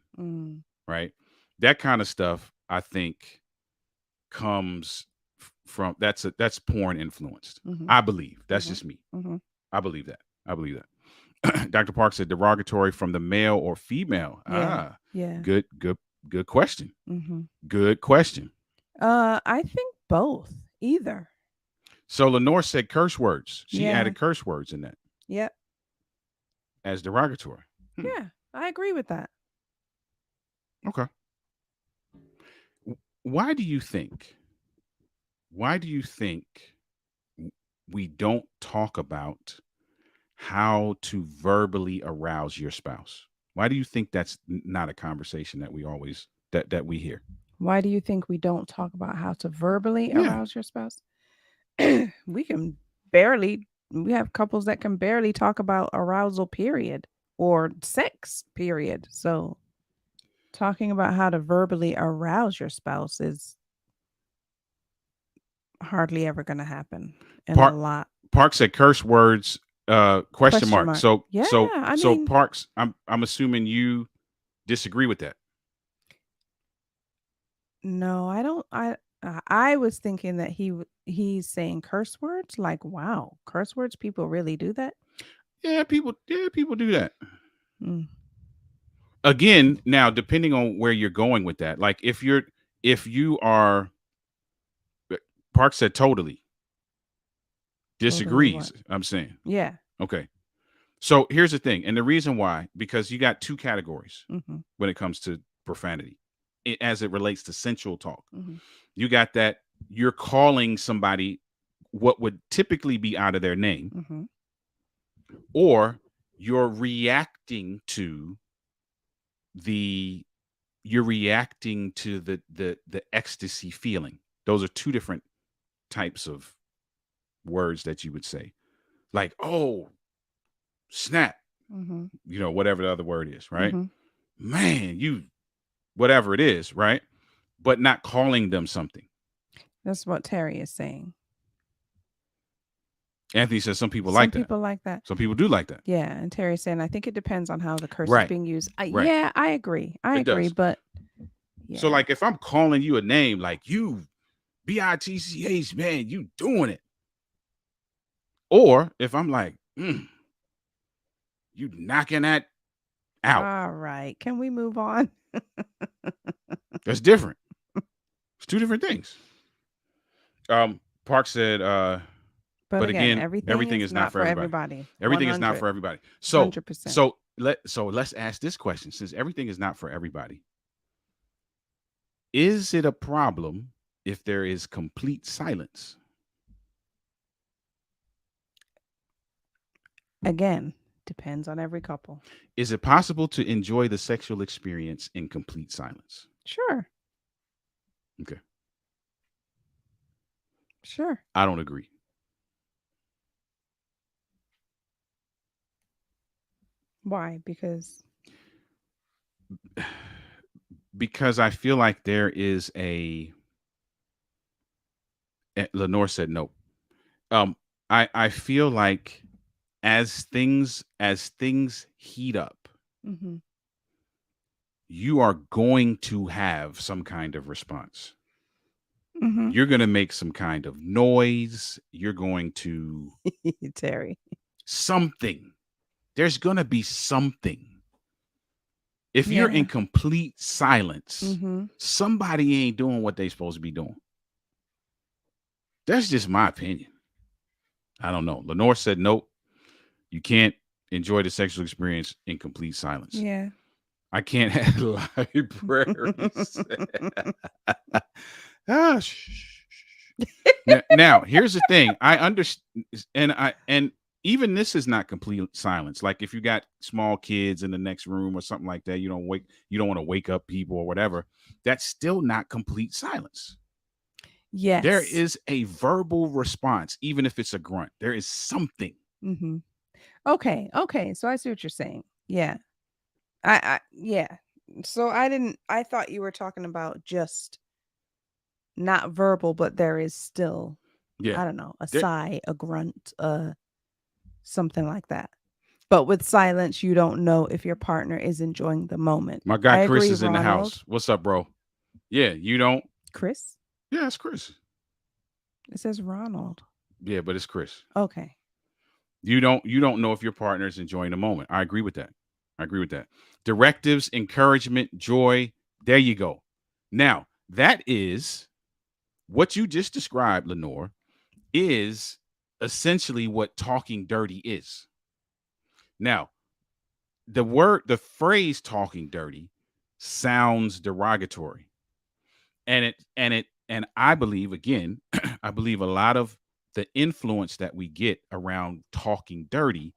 right? That kind of stuff, I think, comes from that's porn influenced. I believe that's just me. I believe that. Dr. Park said derogatory from the male or female. Yeah. Good question. Good question. I think both. Either. So Lenore said curse words. She Yeah. added curse words in that. Yep. As derogatory. Yeah, I agree with that. Okay. Why do you think we don't talk about how to verbally arouse your spouse? Why do you think that's not a conversation that we always that we hear? Why do you think we don't talk about how to verbally Yeah. arouse your spouse? We have couples that can barely talk about arousal, period, or sex, period. So talking about how to verbally arouse your spouse is hardly ever going to happen. And a lot. Park said curse words question mark. So Yeah, so Parks, I'm assuming you disagree with that. No, I don't. I was thinking that he's saying curse words. Like, wow, curse words. People really do that. Yeah, people do that. Again, now depending on where you're going with that, like if you are, Park said totally disagrees. Totally I'm saying. Yeah. Okay. So here's the thing, and the reason why, because you got two categories when it comes to profanity, as it relates to sensual talk. You got that you're calling somebody what would typically be out of their name, or you're reacting to the ecstasy feeling. Those are two different types of words that you would say, like, oh, snap, whatever the other word is, right? Man, you, whatever it is, right? But not calling them something. That's what Terry is saying. Anthony says some people like that. Some people like that. Some people do like that. Yeah, and Terry's saying I think it depends on how the curse is being used. Right. Yeah, I agree. I agree, but yeah. So like if I'm calling you a name like you BITCH, man, you doing it. Or if I'm like, you knocking that out. All right. Can we move on? That's different. It's two different things. Park said, but again, everything is not for everybody. Everything is not for everybody. So 100%. So let's ask this question. Since everything is not for everybody, is it a problem if there is complete silence? Again, depends on every couple. Is it possible to enjoy the sexual experience in complete silence? Sure. Okay. Sure. I don't agree. Why? Because I feel like there is Lenore said no. I feel like as things heat up, you are going to have some kind of response. You're going to make some kind of noise. You're going to Terry. Something. There's going to be something. If you're in complete silence, somebody ain't doing what they're supposed to be doing. That's just my opinion. I don't know. Lenore said, nope, you can't enjoy the sexual experience in complete silence. Yeah. I can't have libraries. Ah, now, here's the thing. I understand, and even this is not complete silence. Like if you got small kids in the next room or something like that, you don't want to wake up people or whatever. That's still not complete silence. Yes. There is a verbal response, even if it's a grunt. There is something. Mm-hmm. Okay. So I see what you're saying. Yeah. Yeah. So I thought you were talking about just not verbal, but there is still, Yeah. I don't know, a There- sigh, a grunt, something like that. But with silence, you don't know if your partner is enjoying the moment. My guy I Chris agree, is in the Ronald. house. What's up, bro? Yeah, you don't. Chris? Yeah, it's Chris. It says Ronald. Yeah, but it's Chris. Okay. You don't know if your partner is enjoying the moment. I agree with that. Directives, encouragement, joy. There you go. Now, that is what you just described, Lenore, is essentially what talking dirty is. Now, the phrase talking dirty sounds derogatory. And I believe, again, I believe a lot of the influence that we get around talking dirty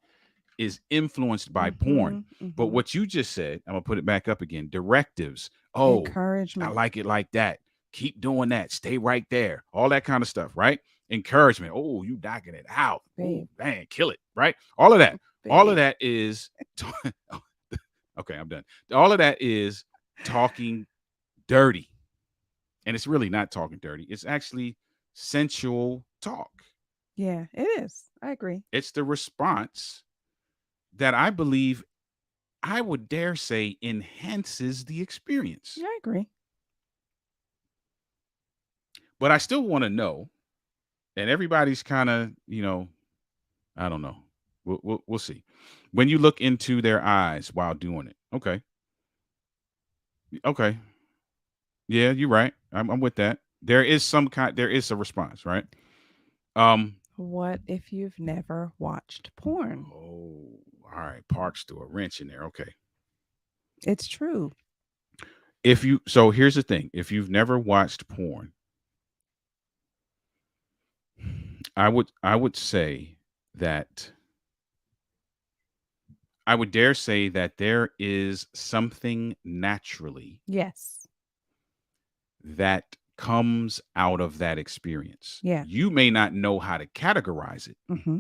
is influenced by porn. But what you just said, I'm gonna put it back up again. Directives. Oh, encouragement. I like it like that. Keep doing that. Stay right there. All that kind of stuff, right? Encouragement. Oh, you knocking it out. Oh, man, kill it, right? All of that. All of that is okay, I'm done. All of that is talking dirty. And it's really not talking dirty. It's actually sensual talk. Yeah, it is. I agree. It's the response that I believe, I would dare say, enhances the experience. Yeah, I agree. But I still want to know, and everybody's kind of, I don't know. We'll see. When you look into their eyes while doing it. Okay. Yeah, you're right. I'm with that. There is a response, right? What if you've never watched porn? Oh, all right. Parks threw a wrench in there. Okay. It's true. So here's the thing. If you've never watched porn, I would say that I would dare say that there is something naturally Yes. that comes out of that experience. Yeah. You may not know how to categorize it. Mm-hmm.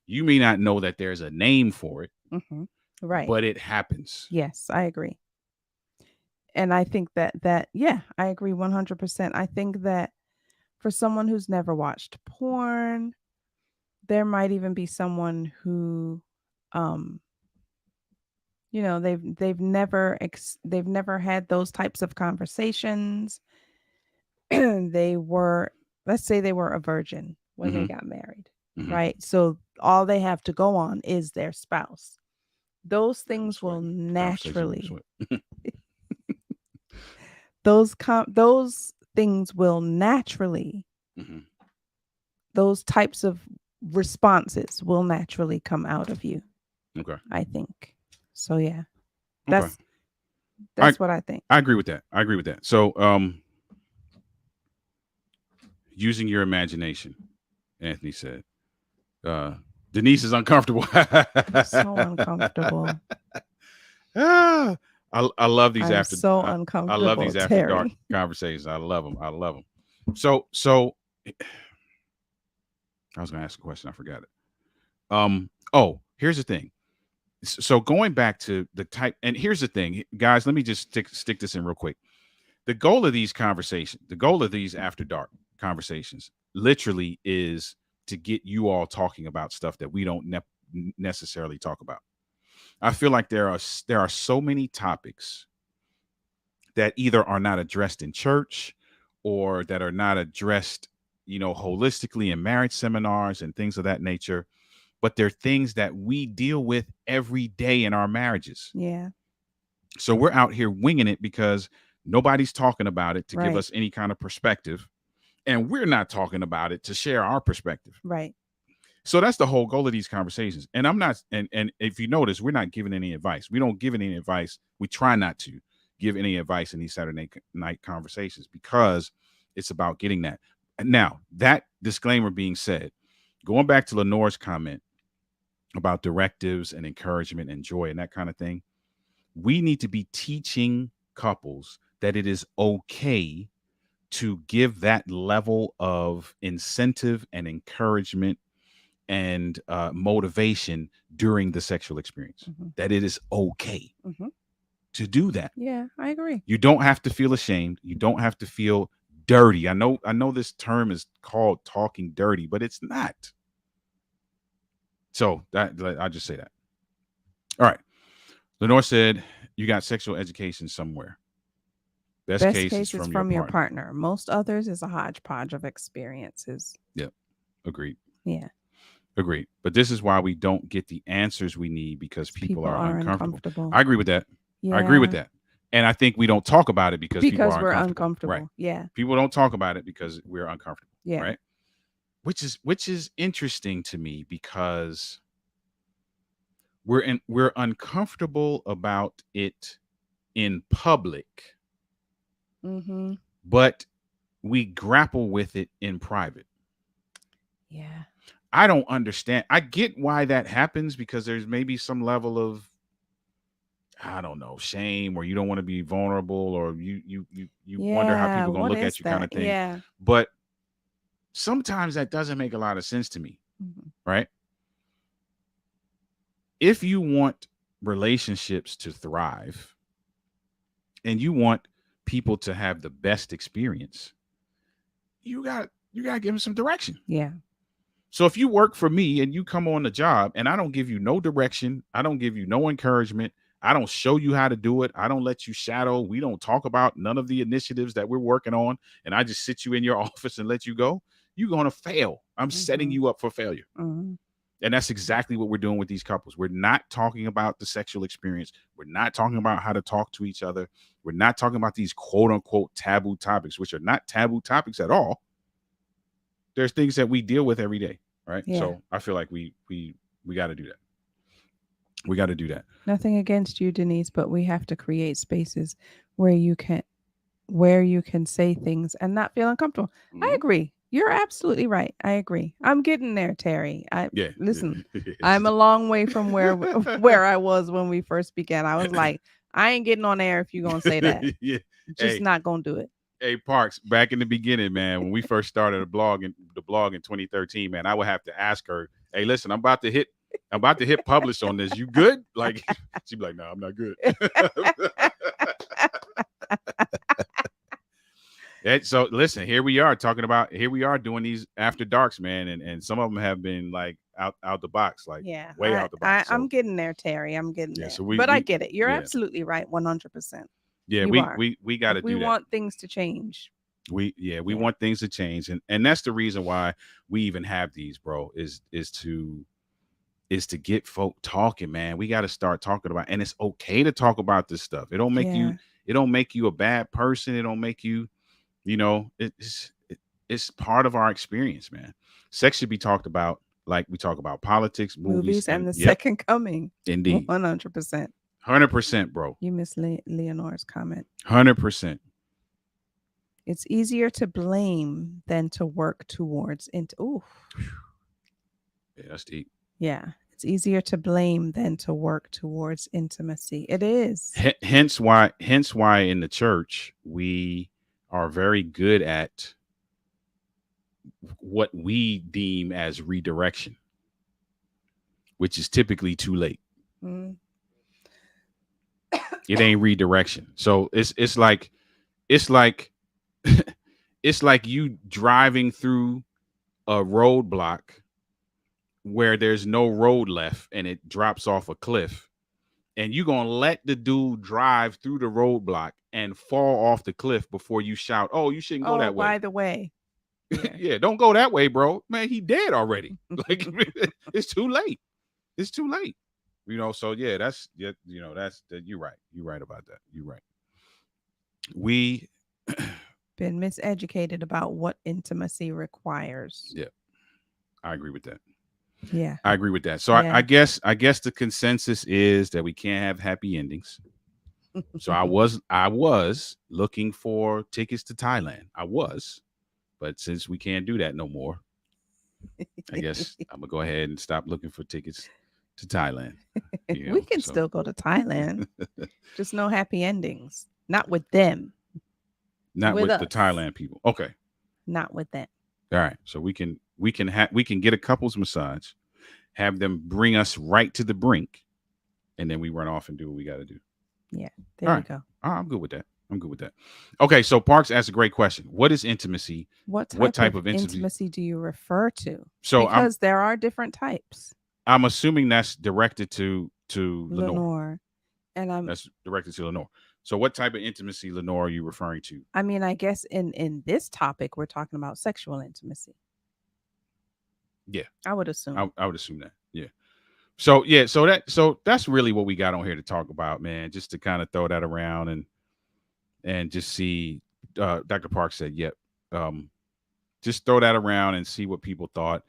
You may not know that there's a name for it. Mm-hmm. Right. But it happens. Yes, I agree. And I think that yeah, I agree 100%. I think that for someone who's never watched porn, there might even be someone who they've never had those types of conversations. Let's say they were a virgin when they got married, right? So all they have to go on is their spouse. Those things will naturally those things will naturally those types of responses will naturally come out of you. Okay. I think. So yeah. That's what I think. I agree with that. So using your imagination, Anthony said. Denise is uncomfortable. So uncomfortable. I love these uncomfortable. I love these after dark conversations. I love them. So I was going to ask a question. I forgot it. Here's the thing. So going back to the type, and here's the thing, guys, let me just stick this in real quick. The goal of these conversations, the goal of these after dark conversations literally is to get you all talking about stuff that we don't necessarily talk about. I feel like there are so many topics that either are not addressed in church or that are not addressed, holistically in marriage seminars and things of that nature, but they're things that we deal with every day in our marriages. Yeah. So we're out here winging it because nobody's talking about it to give us any kind of perspective. And we're not talking about it to share our perspective. Right. So that's the whole goal of these conversations. And I'm not, and if you notice, we're not giving any advice. We don't give any advice. We try not to give any advice in these Saturday night conversations because it's about getting that. Now, that disclaimer being said, going back to Lenore's comment about directives and encouragement and joy and that kind of thing, we need to be teaching couples that it is okay to give that level of incentive and encouragement and motivation during the sexual experience. That it is okay to do that. Yeah, I agree. You don't have to feel ashamed. You don't have to feel dirty. I know this term is called talking dirty, but it's not. So that I just say that. All right. Lenore said you got sexual education somewhere. Best case is from your partner. Most others is a hodgepodge of experiences. Yep. Agreed. Yeah. Agreed. But this is why we don't get the answers we need because people are uncomfortable. I agree with that. Yeah. I agree with that. And I think we don't talk about it because people are uncomfortable. Right. Yeah. People don't talk about it because we're uncomfortable. Yeah. Right. Which is interesting to me because we're uncomfortable about it in public. But we grapple with it in private. Yeah. I don't understand. I get why that happens because there's maybe some level of, I don't know, shame, or you don't want to be vulnerable, or you wonder how people are going to look at you, kind of thing. Yeah. But sometimes that doesn't make a lot of sense to me. Right? If you want relationships to thrive and you want people to have the best experience, you got to give them some direction. Yeah. So if you work for me and you come on the job and I don't give you no direction, I don't give you no encouragement, I don't show you how to do it, I don't let you shadow, we don't talk about none of the initiatives that we're working on, and I just sit you in your office and let you go, you're going to fail. I'm setting you up for failure. And that's exactly what we're doing with these couples. We're not talking about the sexual experience. We're not talking about how to talk to each other. We're not talking about these quote unquote taboo topics, which are not taboo topics at all. There's things that we deal with every day, right? Yeah. So I feel like we got to do that. We got to do that. Nothing against you, Denise, but we have to create spaces where you can say things and not feel uncomfortable. I agree. You're absolutely right. I agree. I'm getting there, Terry. Listen, I'm a long way from where I was when we first began. I was like, I ain't getting on air if you're going to say that. Yeah. Just not going to do it. Hey, Parks, back in the beginning, man, when we first started the blog in 2013, man, I would have to ask her, hey, listen, I'm about to hit publish on this. You good? Like, she'd be like, no, I'm not good. So listen, here we are doing these after darks, man, and some of them have been like out the box, like way out the box. I'm getting there, Terry. I'm getting there. So I get it. You're absolutely right, 100%. Yeah, we got to do that. We want things to change. We want things to change, and that's the reason why we even have these, bro. Is to get folk talking, man. We got to start talking about, and it's okay to talk about this stuff. It don't make you a bad person. It don't make you. It's part of our experience, man. Sex should be talked about like we talk about politics, movies and the second coming. Indeed. 100%. 100%, bro. You missed Leonore's comment. 100%. It's easier to blame than to work towards Yeah, that's deep. Yeah. It's easier to blame than to work towards intimacy. It is. Hence why in the church we are very good at what we deem as redirection, which is typically too late. It ain't redirection. So it's like it's like you driving through a roadblock where there's no road left and it drops off a cliff, and you're gonna let the dude drive through the roadblock and fall off the cliff before you shout, oh, you shouldn't go that way. By the way. Yeah, don't go that way, bro. Man, he dead already. Like, it's too late. It's too late. So yeah, that's you're right. You're right about that. You're right. been miseducated about what intimacy requires. Yeah, I agree with that. Yeah. I agree with that. So Yeah. I guess the consensus is that we can't have happy endings. So I was looking for tickets to Thailand. I was, but since we can't do that no more, I guess I'm gonna go ahead and stop looking for tickets to Thailand. You We know, can so still go to Thailand, just no happy endings. Not with them, not with with the us, Thailand people. Okay, not with them. all right. So we can get a couples massage, have them bring us right to the brink, and then we run off and do what we got to do. Yeah, All there you right. go. I'm good with that. I'm good with that. Okay, so Parks asked a great question. What is intimacy? What What type type of of intimacy? intimacy do you refer to? So Because there are different types. I'm assuming that's directed to Lenore. Lenore. And That's directed to Lenore. So what type of intimacy, Lenore, are you referring to? I mean, I guess in this topic we're talking about sexual intimacy. Yeah, I would assume. I would assume that. Yeah. So that's really what we got on here to talk about, man. Just to kind of throw that around and just see. Dr. Park said, "Yep." Just throw that around and see what people thought.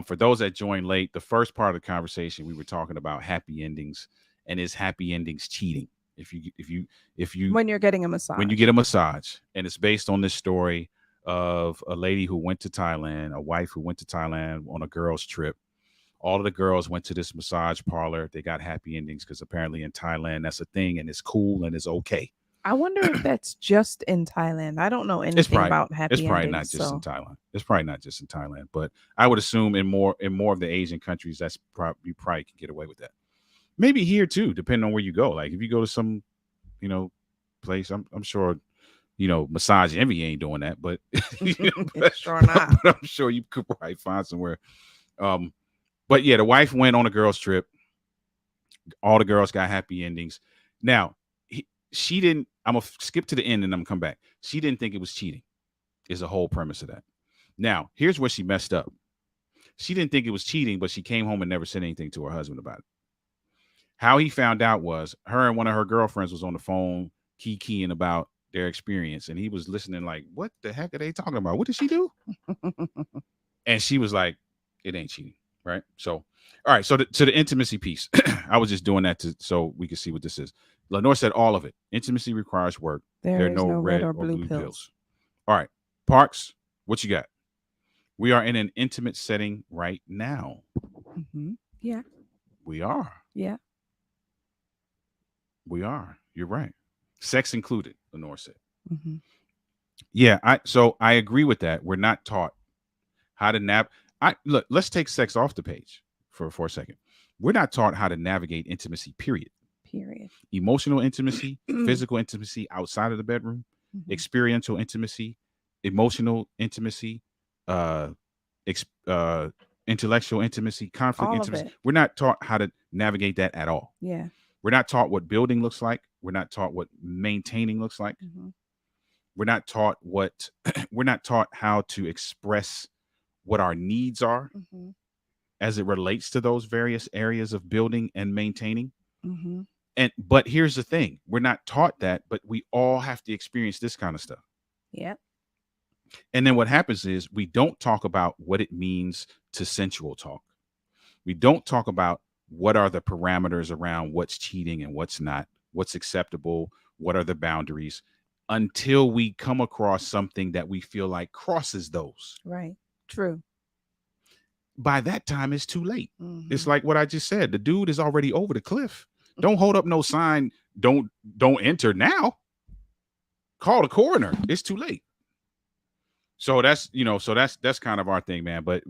For those that joined late, the first part of the conversation we were talking about happy endings and is happy endings cheating. If you When you're getting a massage. when you get a massage, and it's based on this story of a lady who went to Thailand, a wife who went to Thailand on a girls' trip. All of the girls went to this massage parlor. They got happy endings because apparently in Thailand that's a thing and it's cool and it's okay. I wonder if that's just in Thailand. I don't know anything about happy It's probably endings. not just in Thailand. It's probably not just in Thailand, but I would assume in more of the Asian countries, that's you probably can get away with that. Maybe here too, depending on where you go. Like if you go to some, place, I'm sure, Massage Envy ain't doing that, but Sure not. but I'm sure you could probably find somewhere. But yeah, the wife went on a girls' trip. All the girls got happy endings. Now, she didn't. I'm gonna skip to the end and I'm gonna come back. She didn't think it was cheating. Is the whole premise of that. Now, here's where she messed up. She didn't think it was cheating, but she came home and never said anything to her husband about it. How he found out was her and one of her girlfriends was on the phone keying about their experience, and he was listening like, "What the heck are they talking about? What did she do?" And she was like, "It ain't cheating." Right. So, all right. So to the intimacy piece, I was just doing that so we could see what this is. Lenore said all of it. Intimacy requires work. There are no red or blue pills. All right. Parks, what you got? We are in an intimate setting right now. Mm-hmm. Yeah. We are. Yeah. We are. You're right. Sex included, Lenore said. Mm-hmm. Yeah. I agree with that. We're not taught how to look, let's take sex off the page for a second. We're not taught how to navigate intimacy, period. Emotional intimacy, physical intimacy outside of the bedroom, experiential intimacy, emotional intimacy, intellectual intimacy, conflict all intimacy. We're not taught how to navigate that at all. Yeah. We're not taught what building looks like. We're not taught what maintaining looks like. Mm-hmm. We're not taught we're not taught how to express what our needs are as it relates to those various areas of building and maintaining. But here's the thing, we're not taught that, but we all have to experience this kind of stuff. Yep. And then what happens is we don't talk about what it means to sensual talk. We don't talk about what are the parameters around what's cheating and what's not, what's acceptable, what are the boundaries, until we come across something that we feel like crosses those. Right. True. By that time, it's too late. It's like what I just said. The dude is already over the cliff. Don't hold up no sign. Don't enter now. Call the coroner. It's too late. So that's kind of our thing, man. But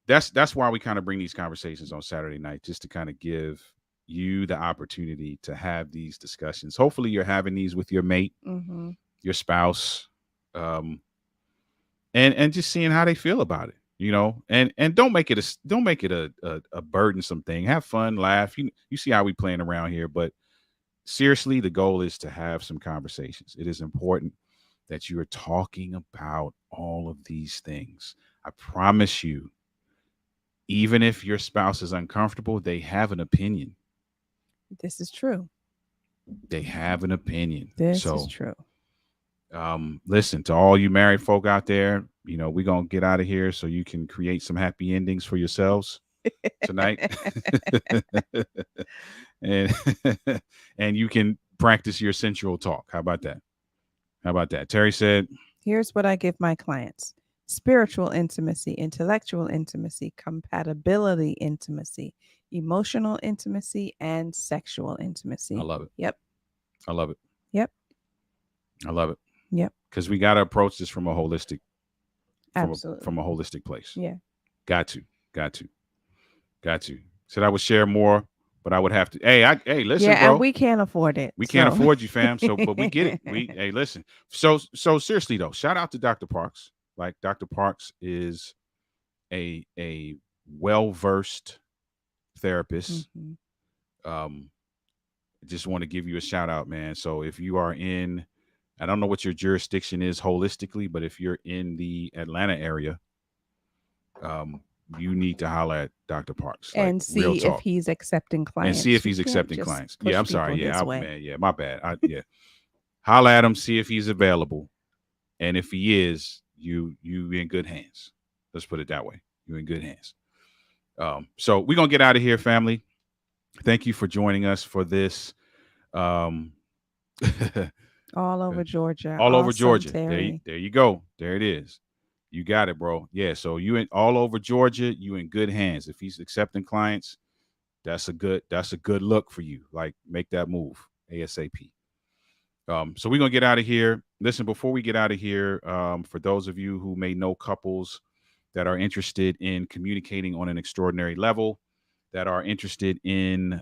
that's why we kind of bring these conversations on Saturday night, just to kind of give you the opportunity to have these discussions. Hopefully you're having these with your mate, your spouse, and just seeing how they feel about it, and don't make it a burdensome thing. Have fun, laugh. You see how we playing around here, but seriously, the goal is to have some conversations. It is important that you are talking about all of these things. I promise you, even if your spouse is uncomfortable, they have an opinion. This is true. They have an opinion. This is true. Listen, to all you married folk out there, we're gonna get out of here so you can create some happy endings for yourselves tonight. and and you can practice your sensual talk. How about that? Terry said, Here's what I give my clients: spiritual intimacy, intellectual intimacy, compatibility intimacy, emotional intimacy, and sexual intimacy. I love it. Yep. I love it. Yep. I love it. Yep. Because we got to approach this from a holistic, Absolutely. from a holistic place. Yeah. Got to. Said I would share more, but I would have to. Hey, listen, Yeah, bro. and we can't afford it. We can't afford you, fam. So, but we get it. Hey, listen. So seriously though, shout out to Dr. Parks. Like, Dr. Parks is a well-versed therapist. Mhm. Just want to give you a shout out, man. So if you are in, I don't know what your jurisdiction is holistically, but if you're in the Atlanta area, you need to holler at Dr. Parks. Like, And real see if talk. he's accepting clients. And see if You he's can't accepting just clients. push Yeah, I'm people sorry. his Yeah, way. man. Yeah, my bad. Yeah. Holler at him, see if he's available. And if he is, you in good hands. Let's put it that way. You're in good hands. So we're gonna get out of here, family. Thank you for joining us for this. All over Georgia. All over Awesome, Georgia. Terry. There you go. There it is. You got it, bro. Yeah. So you in all over Georgia, you in good hands. If he's accepting clients, that's a good look for you. Like, make that move ASAP. So we're gonna get out of here. Listen, before we get out of here, for those of you who may know couples that are interested in communicating on an extraordinary level, that are interested in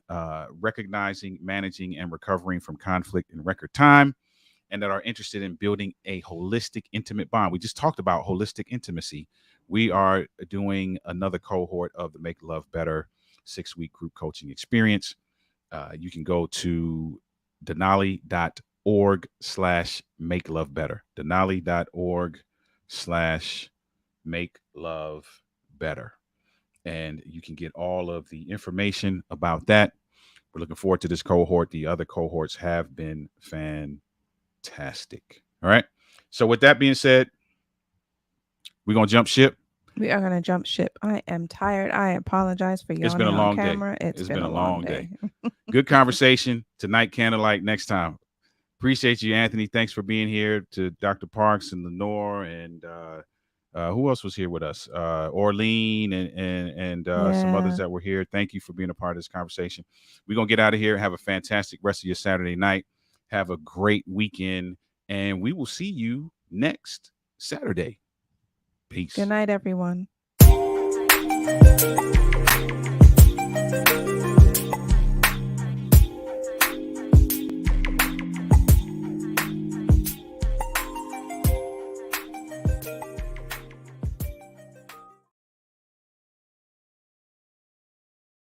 recognizing, managing, and recovering from conflict in record time, and that are interested in building a holistic, intimate bond. We just talked about holistic intimacy. We are doing another cohort of the Make Love Better 6-week group coaching experience. You can go to denali.org/make love better. denali.org/make love better. And you can get all of the information about that. We're looking forward to this cohort. The other cohorts have been fantastic. All right. So with that being said, we're going to jump ship. We are going to jump ship. I am tired. I apologize for yawning It's been a long on camera. day. It's been a long day. Good conversation tonight. Candlelight next time. Appreciate you, Anthony. Thanks for being here. To Dr. Parks and Lenore, and who else was here with us? Orlean and some others that were here. Thank you for being a part of this conversation. We're going to get out of here. Have a fantastic rest of your Saturday night. Have a great weekend. And we will see you next Saturday. Peace. Good night, everyone.